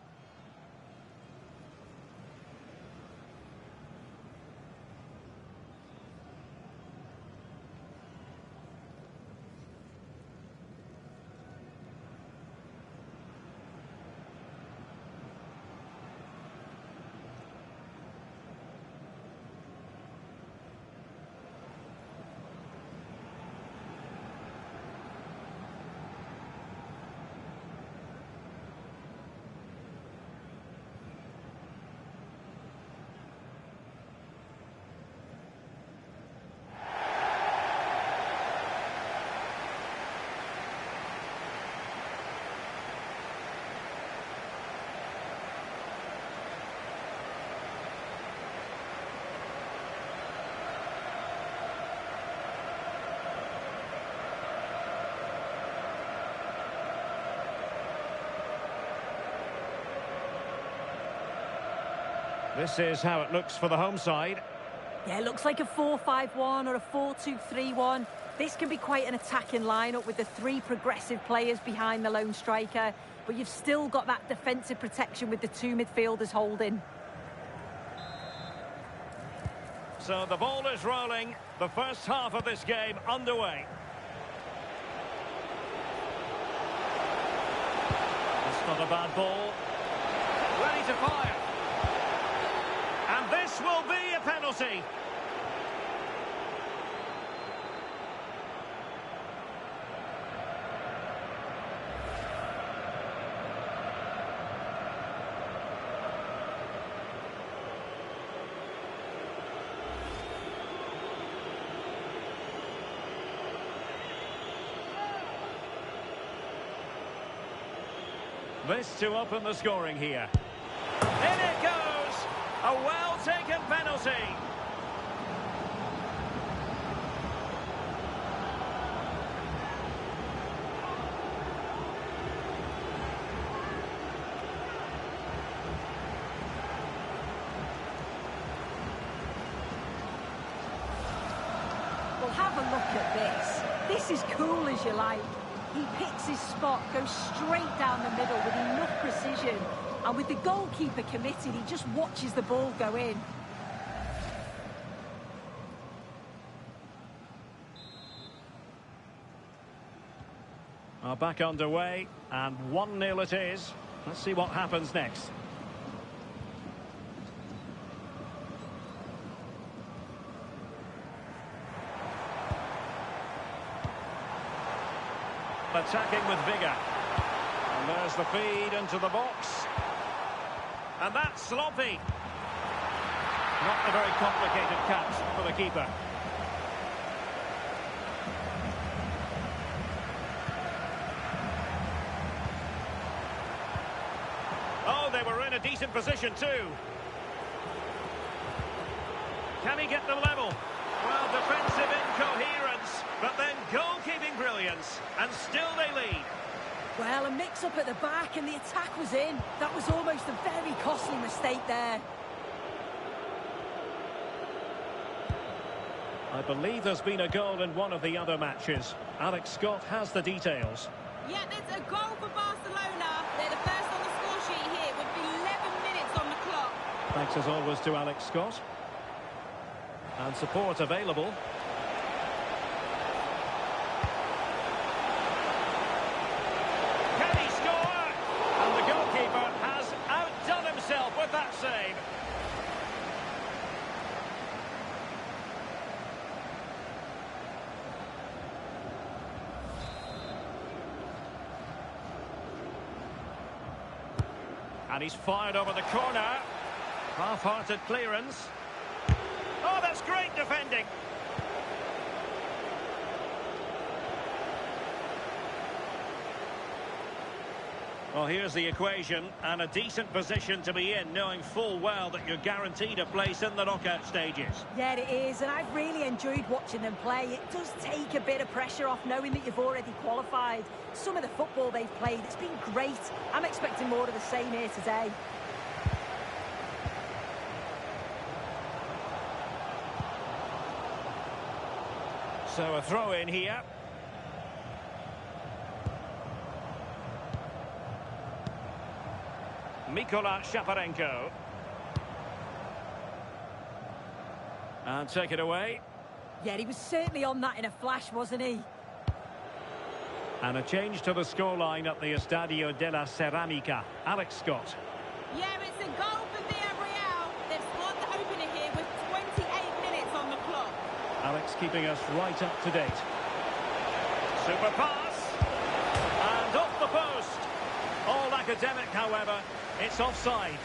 This is how it looks for the home side. Yeah, it looks like a 4-5-1 or a 4-2-3-1. This can be quite an attacking lineup with the three progressive players behind the lone striker, but you've still got that defensive protection with the two midfielders holding. So the ball is rolling. The first half of this game underway. It's not a bad ball. Ready to fire. And this will be a penalty. This to open the scoring here. In it goes! A well-taken penalty. Well, have a look at this. This is cool as you like. He picks his spot, goes straight down the middle with enough precision. And with the goalkeeper committed, he just watches the ball go in. Back underway, and 1-0 it is. Let's see what happens next. Attacking with vigour. And there's the feed into the box. And that's sloppy. Not a very complicated catch for the keeper. Oh, they were in a decent position too. Can he get them level? Well, defensive incoherence, but then goalkeeping brilliance, and still they lead. Well, a mix-up at the back and the attack was in. That was almost a very costly mistake there. I believe there's been a goal in one of the other matches. Alex Scott has the details. Yeah, it's a goal for Barcelona. They're the first on the score sheet here with 11 minutes on the clock. Thanks as always to Alex Scott. And support available. Can he score? And the goalkeeper has outdone himself with that save. And he's fired over the corner. Half-hearted clearance. Oh, that's great defending. Well, here's the equation, and a decent position to be in, knowing full well that you're guaranteed a place in the knockout stages. Yeah, it is, and I've really enjoyed watching them play. It does take a bit of pressure off knowing that you've already qualified. Some of the football they've played, it's been great. I'm expecting more of the same here today. So a throw in here. Mikola Shaparenko. And take it away. Yeah, he was certainly on that in a flash, wasn't he? And a change to the scoreline at the Estadio de la Ceramica. Alex Scott. Yeah, it's a goal for Villarreal. They've scored the opener here with 28 minutes on the clock. Alex keeping us right up to date. Super pass. And off the post. All academic, however. It's offside.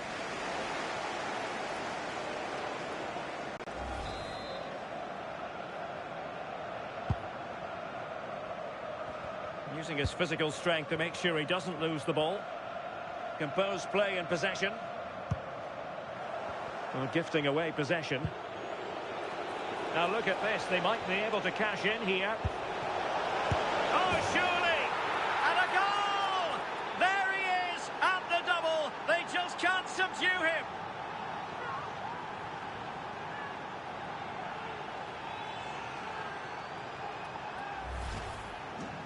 Using his physical strength to make sure he doesn't lose the ball. Composed play in possession. Well, gifting away possession. Now look at this. They might be able to cash in here. Oh, surely! And a goal! There he is at the double. They just can't subdue him.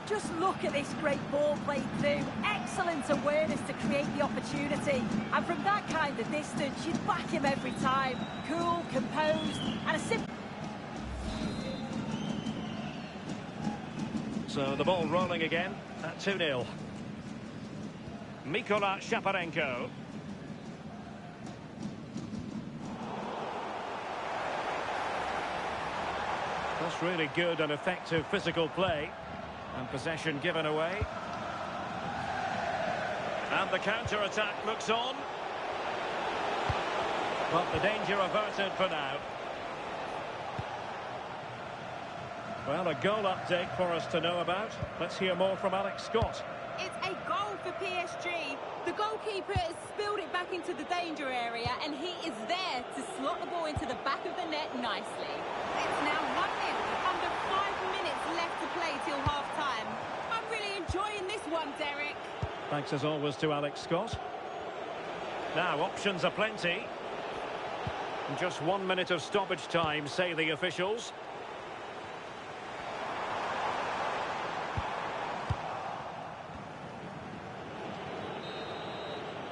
Just look at this great ball played through. Excellent awareness to create the opportunity. And from that kind of distance, you'd back him every time. Cool, composed, and a simple... So the ball rolling again at 2-0. Mikola Shaparenko. That's really good and effective physical play. And possession given away. And the counter-attack looks on. But the danger averted for now. Well, a goal update for us to know about. Let's hear more from Alex Scott. It's a goal for PSG. The goalkeeper has spilled it back into the danger area, and he is there to slot the ball into the back of the net nicely. It's now 1-0, under 5 minutes left to play till half-time. I'm really enjoying this one, Derek. Thanks as always to Alex Scott. Now, options are plenty. Just 1 minute of stoppage time, say the officials.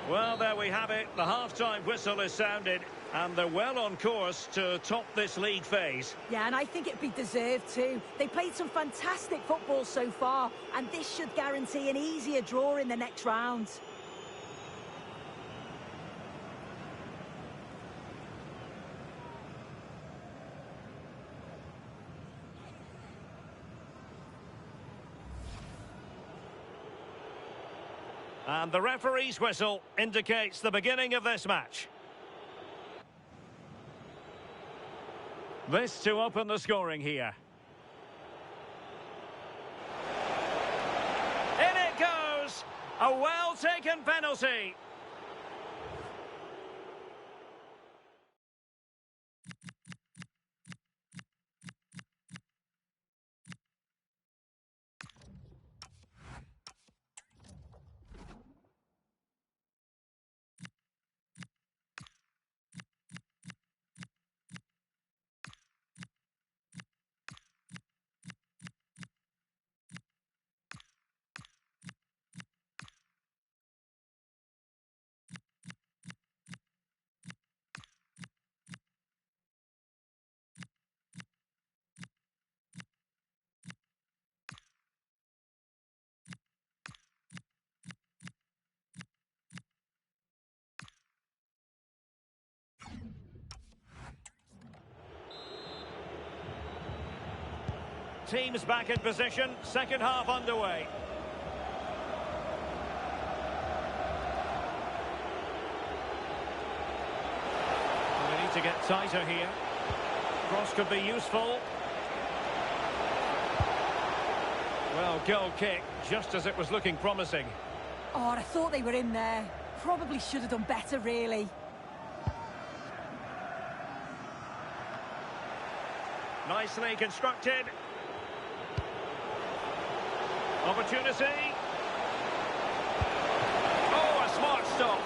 Well, there we have it. The half-time whistle is sounded, and they're well on course to top this league phase. Yeah, and I think it'd be deserved too. They played some fantastic football so far, and this should guarantee an easier draw in the next round. And the referee's whistle indicates the beginning of this match. This to open the scoring here. In it goes! A well-taken penalty. Teams back in position, second half underway. We need to get tighter here. Cross could be useful. Well, goal kick, just as it was looking promising. Oh, I thought they were in there. Probably should have done better, really. Nicely constructed. Opportunity. Oh, a smart stop.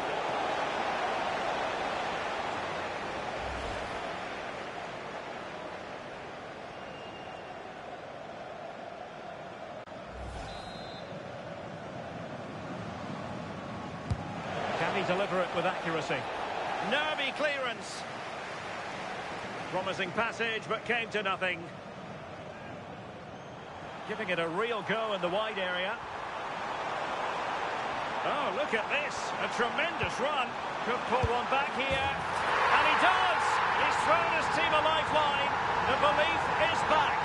Can he deliver it with accuracy? Nervy clearance. Promising passage, but came to nothing. Giving it a real go in the wide area. Oh, look at this. A tremendous run. Could pull one back here. And he does! He's thrown his team a lifeline. The belief is back.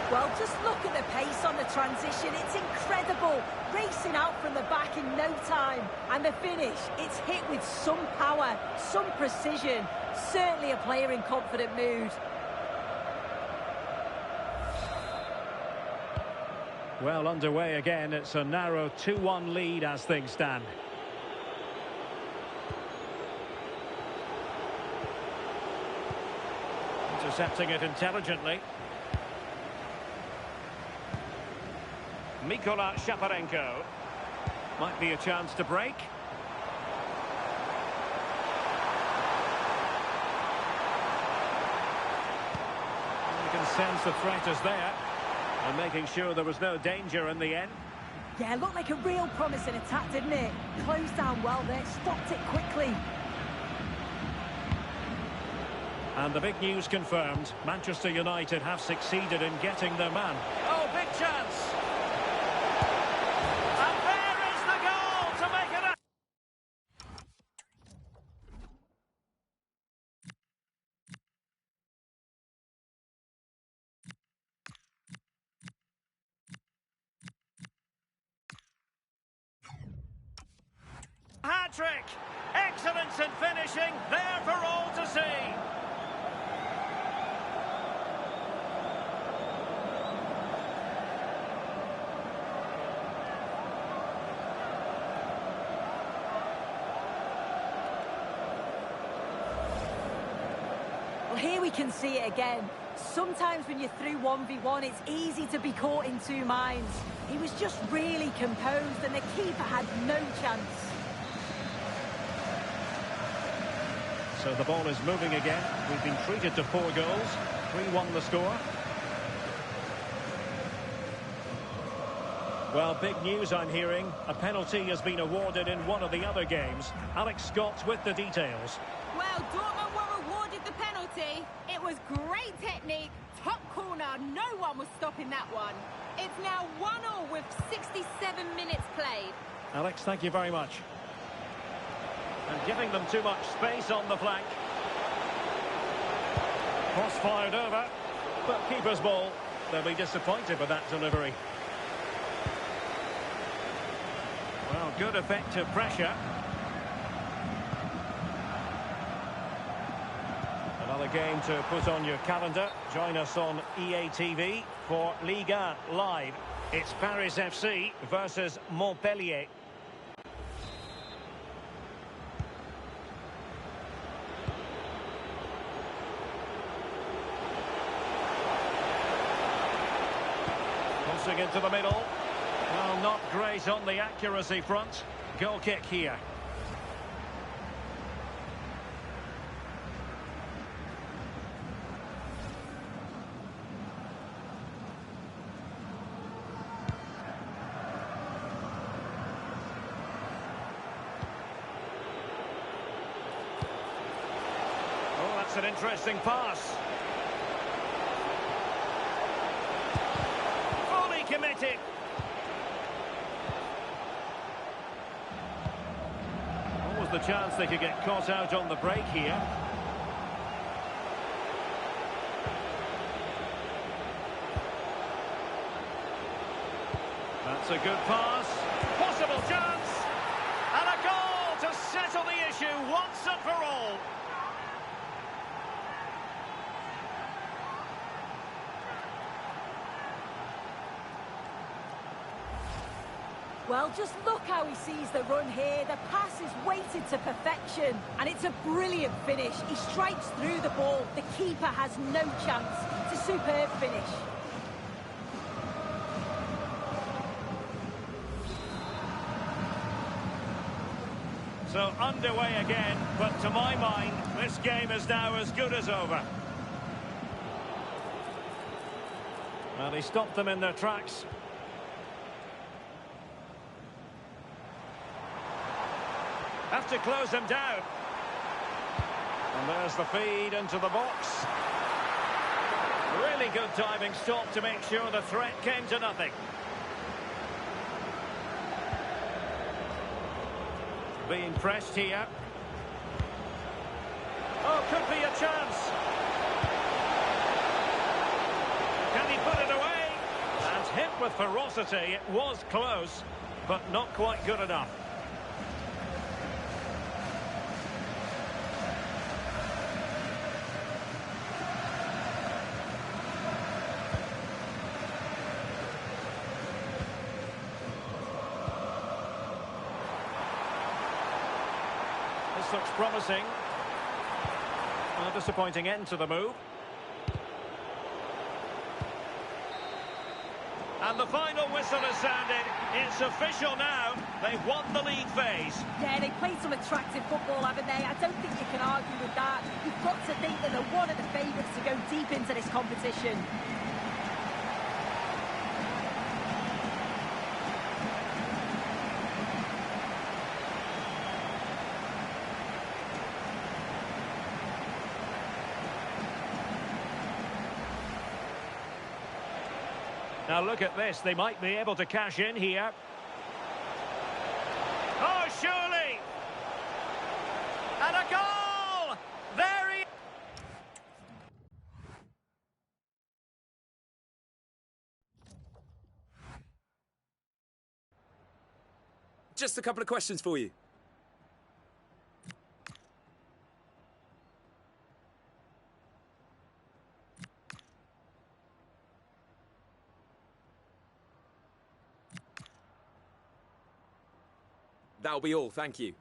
Well, just look at the pace on the transition. It's incredible. Racing out from the back in no time. And the finish, it's hit with some power, some precision. Certainly a player in confident mood. Well, underway again. It's a narrow 2-1 lead as things stand. Intercepting it intelligently. Mikola Shaparenko. Might be a chance to break. You can sense the threat is there. And making sure there was no danger in the end. Yeah, looked like a real promising attack, didn't it? Closed down well there, stopped it quickly. And the big news confirmed. Manchester United have succeeded in getting their man. Oh, big chance! And there is the goal to make it a... Hat-trick! Excellence in finishing, there for all to see. Well, here we can see it again. Sometimes when you're through 1v1, it's easy to be caught in two minds. He was just really composed and the keeper had no chance. So the ball is moving again. We've been treated to 4 goals. 3-1 the score. Well, big news I'm hearing. A penalty has been awarded in one of the other games. Alex Scott with the details. Well, Dortmund were awarded the penalty. It was great technique, top corner. No one was stopping that one. It's now 1-1 with 67 minutes played. Alex, thank you very much. And giving them too much space on the flank. Cross fired over, but keeper's ball. They'll be disappointed with that delivery. Well, good effective pressure. Another game to put on your calendar. Join us on EA TV for Liga Live. It's Paris FC versus Montpellier. Crossing into the middle. Well, not great on the accuracy front. Goal kick here. Oh, that's an interesting pass. Fully committed. What was the chance they could get caught out on the break here? That's a good pass. Possible chance. And a goal to settle the issue once and for all. Well, just look how he sees the run here. The pass is weighted to perfection. And it's a brilliant finish. He strikes through the ball. The keeper has no chance. It's a superb finish. So underway again, but to my mind, this game is now as good as over. Well, he stopped them in their tracks. Have to close them down. And there's the feed into the box. Really good diving stop to make sure the threat came to nothing. Being pressed here. Oh, could be a chance. Can he put it away? And hit with ferocity. It was close, but not quite good enough. This looks promising. A disappointing end to the move. And the final whistle has sounded. It's official now. They've won the league phase. Yeah, they played some attractive football, haven't they? I don't think you can argue with that. You've got to think that they're one of the favourites to go deep into this competition. Now look at this, they might be able to cash in here. Oh, surely! And a goal! There he... Just a couple of questions for you. That'll be all, thank you.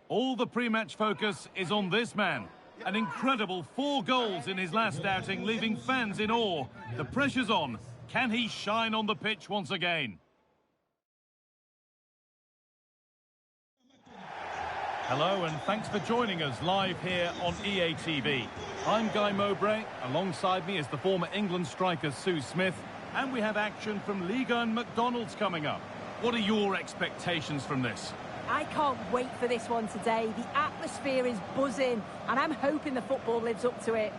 All the pre-match focus is on this man. An incredible 4 goals in his last outing, leaving fans in awe. The pressure's on. Can he shine on the pitch once again? Hello and thanks for joining us live here on EA TV. I'm Guy Mowbray. Alongside me is the former England striker Sue Smith. And we have action from Liga and McDonald's coming up. What are your expectations from this? I can't wait for this one today. The atmosphere is buzzing, and I'm hoping the football lives up to it.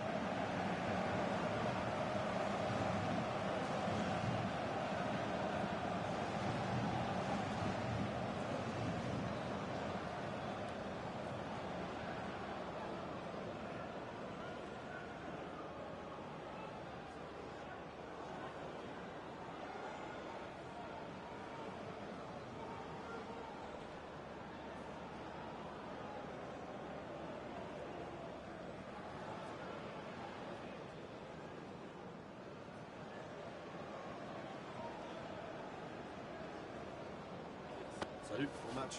Salut, bon match.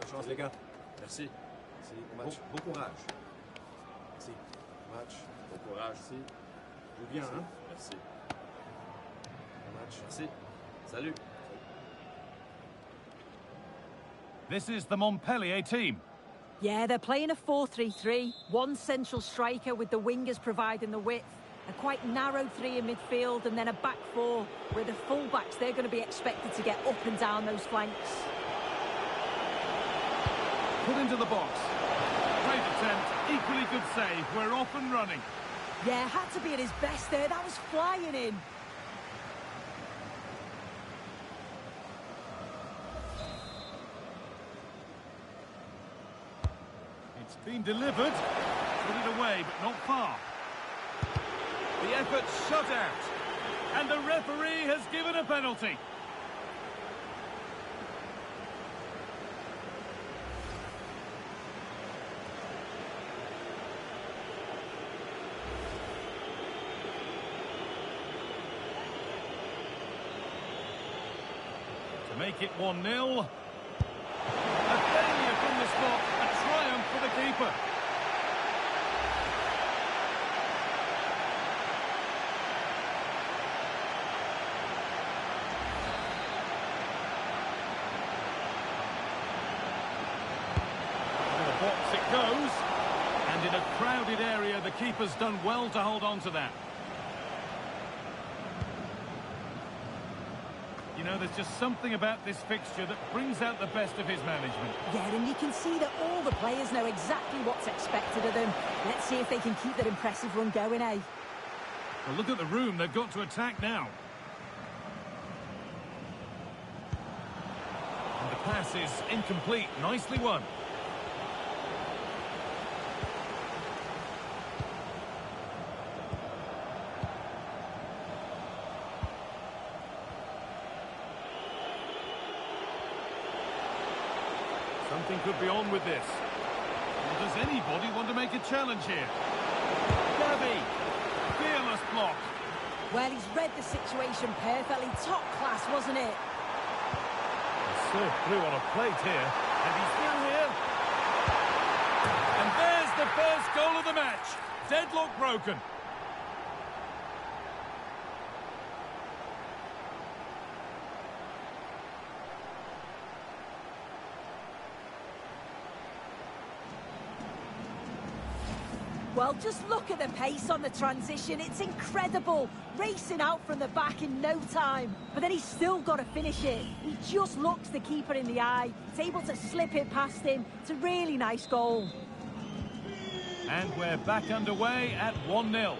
Bonne chance les gars. Merci. Merci, bon match. Bon courage. Merci. Bon match. Bon courage. Merci. Joue bien, hein? Merci. Bon match. Merci. Salut. This is the Montpellier team. Yeah, they're playing a 4-3-3. One central striker with the wingers providing the width. A quite narrow 3 in midfield and then a back 4 where the full-backs, they're going to be expected to get up and down those flanks. Put into the box. Great attempt, equally good save. We're off and running. Yeah, had to be at his best there. That was flying in. It's been delivered. Put it away, but not far. The effort shut out. And the referee has given a penalty. To make it 1-0. A failure from the spot. A triumph for the keeper. Box it goes, and in a crowded area the keeper's done well to hold on to that. You know, there's just something about this fixture that brings out the best of his management. Yeah, and you can see that all the players know exactly what's expected of them. Let's see if they can keep that impressive run going, eh? Well, look at the room they've got to attack now. And the pass is incomplete, nicely won. Something could be on with this. Or does anybody want to make a challenge here? Gavi! Fearless block. Well, he's read the situation perfectly. Top class, wasn't it? Served through on a plate here. And he's through here. And there's the first goal of the match. Deadlock broken. Well, just look at the pace on the transition. It's incredible. Racing out from the back in no time. But then he's still got to finish it. He just looks the keeper in the eye. He's able to slip it past him. It's a really nice goal. And we're back underway at 1-0.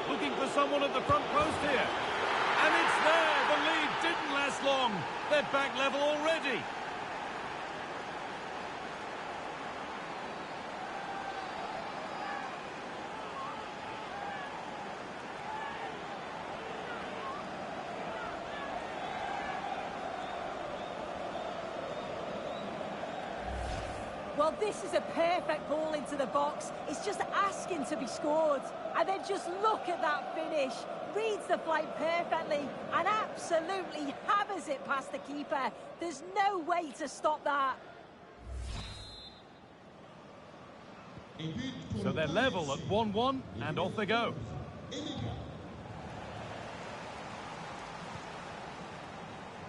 Looking for someone at the front post here. And it's there. The lead didn't last long. They're back level already. Well, this is a perfect ball into the box. It's just asking to be scored. And then just look at that finish. Reads the flight perfectly and absolutely hammers hammers it past the keeper. There's no way to stop that. So they're level at 1-1 and off they go.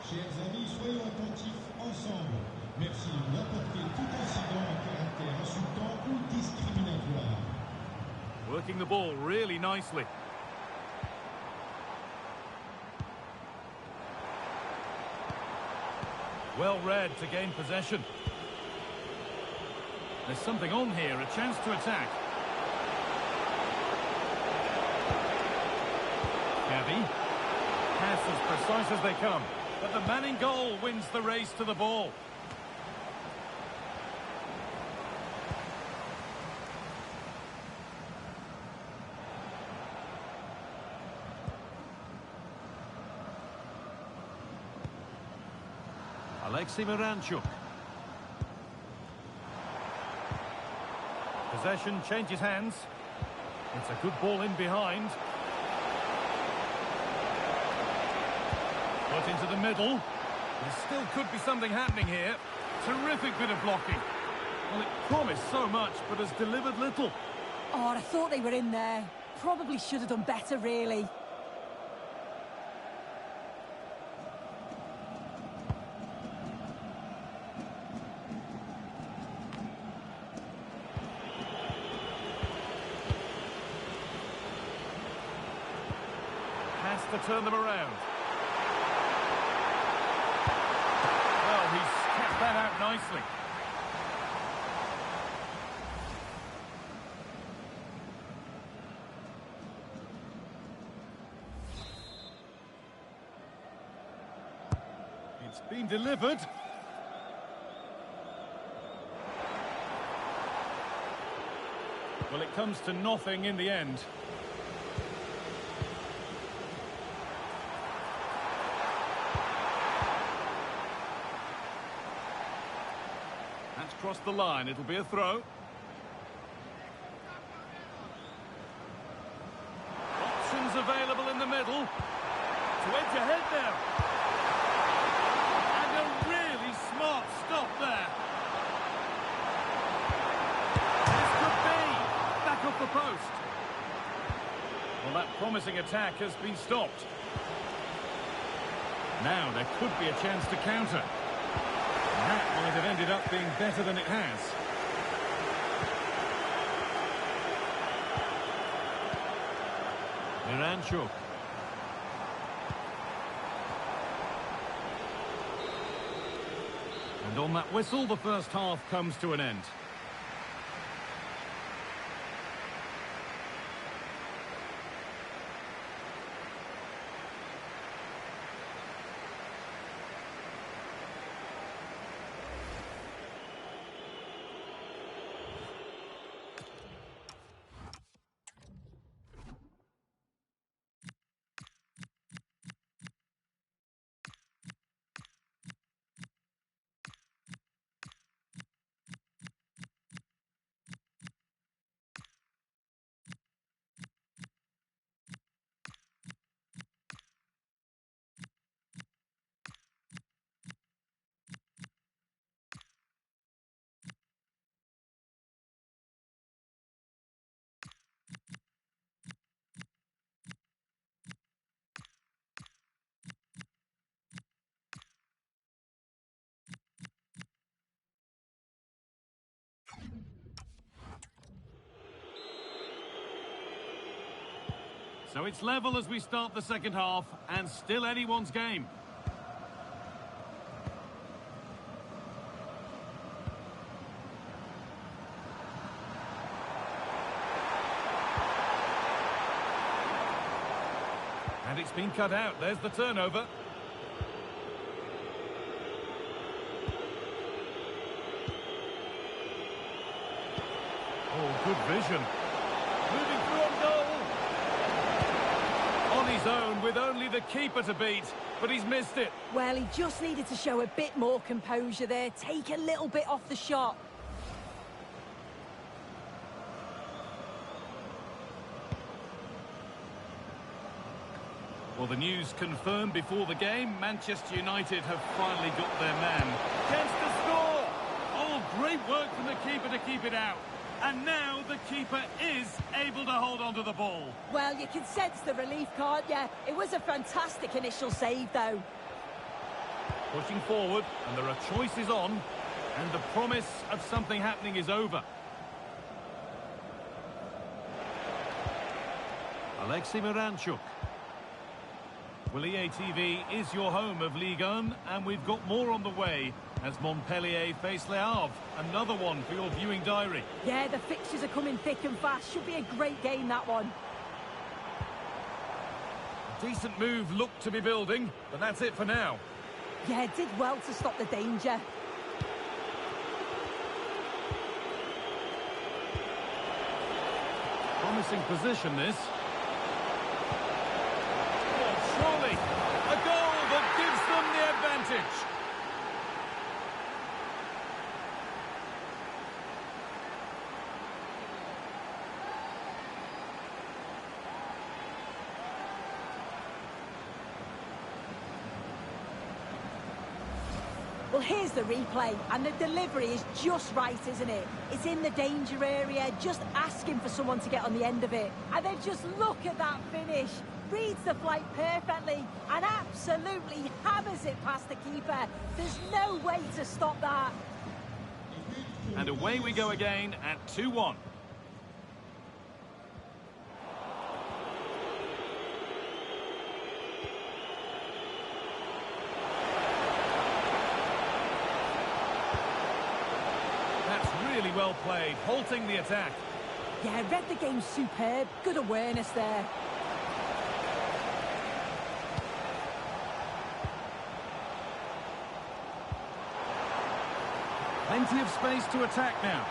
Chers amis, soyons attentifs ensemble. Merci de n'apporter tout incident à caractère insultant ou discriminatoire. Working the ball really nicely. Well read to gain possession. There's something on here, a chance to attack. Gavi. Pass as precise as they come. But the man in goal wins the race to the ball. Miranchuk. Possession changes hands. It's a good ball in behind. Put into the middle. There still could be something happening here. Terrific bit of blocking. Well, it promised so much, but has delivered little. Oh, I thought they were in there. Probably should have done better, really. To turn them around. Well, he's kept that out nicely. It's been delivered. Well, it comes to nothing in the end. Across the line, it'll be a throw. Options available in the middle. To edge ahead now. And a really smart stop there. This could be back off the post. Well, that promising attack has been stopped. Now there could be a chance to counter. That might have ended up being better than it has. Miranchuk. And on that whistle, the first half comes to an end. So it's level as we start the second half, and still anyone's game. And it's been cut out. There's the turnover. Oh, good vision. Moving through on goal. On his own with only the keeper to beat, but he's missed it. Well, he just needed to show a bit more composure there, take a little bit off the shot. Well, the news confirmed before the game. Manchester United have finally got their man. Chance to score! Oh, great work from the keeper to keep it out. And now the keeper is able to hold on to the ball. Well, you can sense the relief, can't you? It was a fantastic initial save, though. Pushing forward, and there are choices on. And the promise of something happening is over. Alexei Miranchuk. Well, EATV is your home of Ligue 1, and we've got more on the way as Montpellier face Le Havre. Another one for your viewing diary. Yeah, the fixtures are coming thick and fast. Should be a great game, that one. Decent move looked to be building, but that's it for now. Yeah, did well to stop the danger. Promising position, this. Surely, a goal that gives them the advantage. Well, here's the replay, and the delivery is just right, isn't it? It's in the danger area, just asking for someone to get on the end of it. And then just look at that finish. Reads the flight perfectly and absolutely hammers it past the keeper. There's no way to stop that. And away we go again at 2-1. That's really well played, halting the attack. Yeah, read the game superb. Good awareness there. Plenty of space to attack now.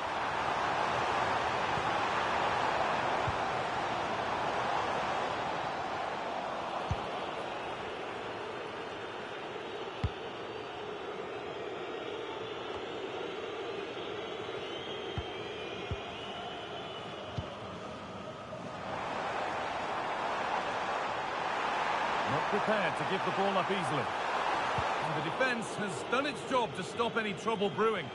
Not prepared to give the ball up easily. And the defence has done its job to stop any trouble brewing.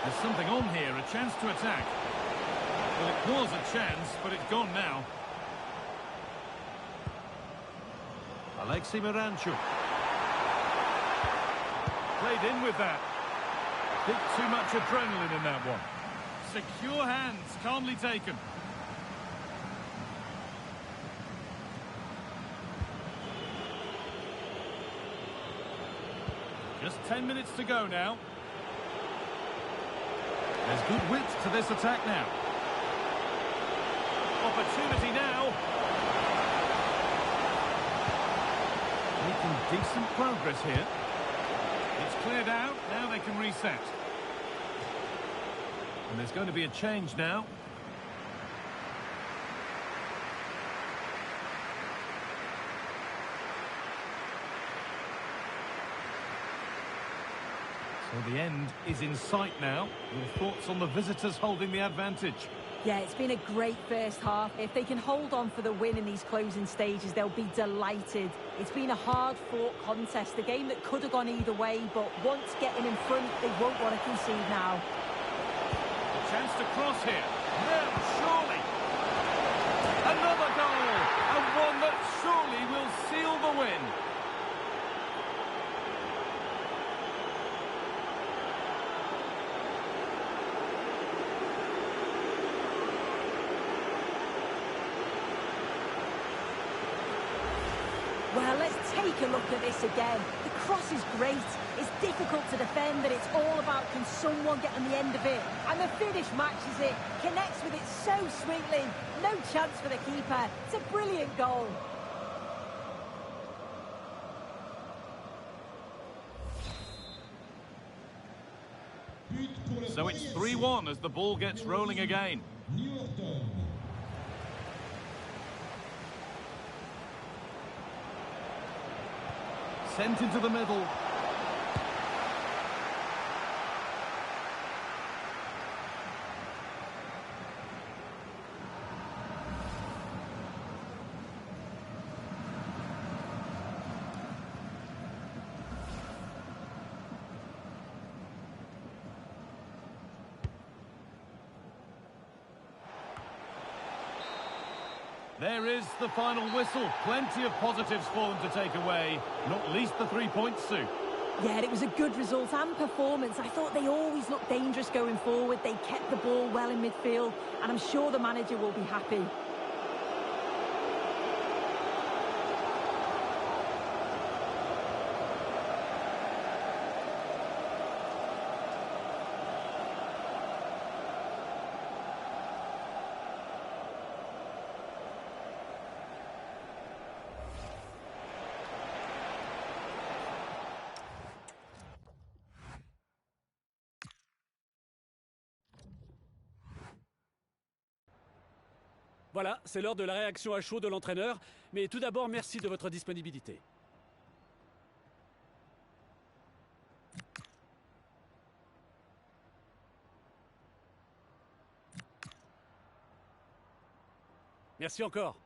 There's something on here, a chance to attack. Well, it was a chance, but it's gone now. Alexei Miranchuk. Played in with that. Bit too much adrenaline in that one. Secure hands, calmly taken. Just 10 minutes to go now. There's good width to this attack now. Opportunity now. Making decent progress here. It's cleared out, now they can reset. And there's going to be a change now. So the end is in sight now. Your thoughts on the visitors holding the advantage? Yeah, it's been a great first half. If they can hold on for the win in these closing stages, they'll be delighted. It's been a hard-fought contest, a game that could have gone either way, but once getting in front, they won't want to concede now. A chance to cross here. Now, surely. Another goal, and one that surely will seal the win. Well, let's take a look at this again. The cross is great. It's difficult to defend, but it's all about can someone get on the end of it. And the finish matches it, connects with it so sweetly. No chance for the keeper. It's a brilliant goal. So it's 3-1 as the ball gets rolling again. Sent into the middle. There is the final whistle. Plenty of positives for them to take away, not least the 3 points, Sue. Yeah, it was a good result and performance. I thought they always looked dangerous going forward. They kept the ball well in midfield, and I'm sure the manager will be happy. Voilà, c'est l'heure de la réaction à chaud de l'entraîneur. Mais tout d'abord, merci de votre disponibilité. Merci encore.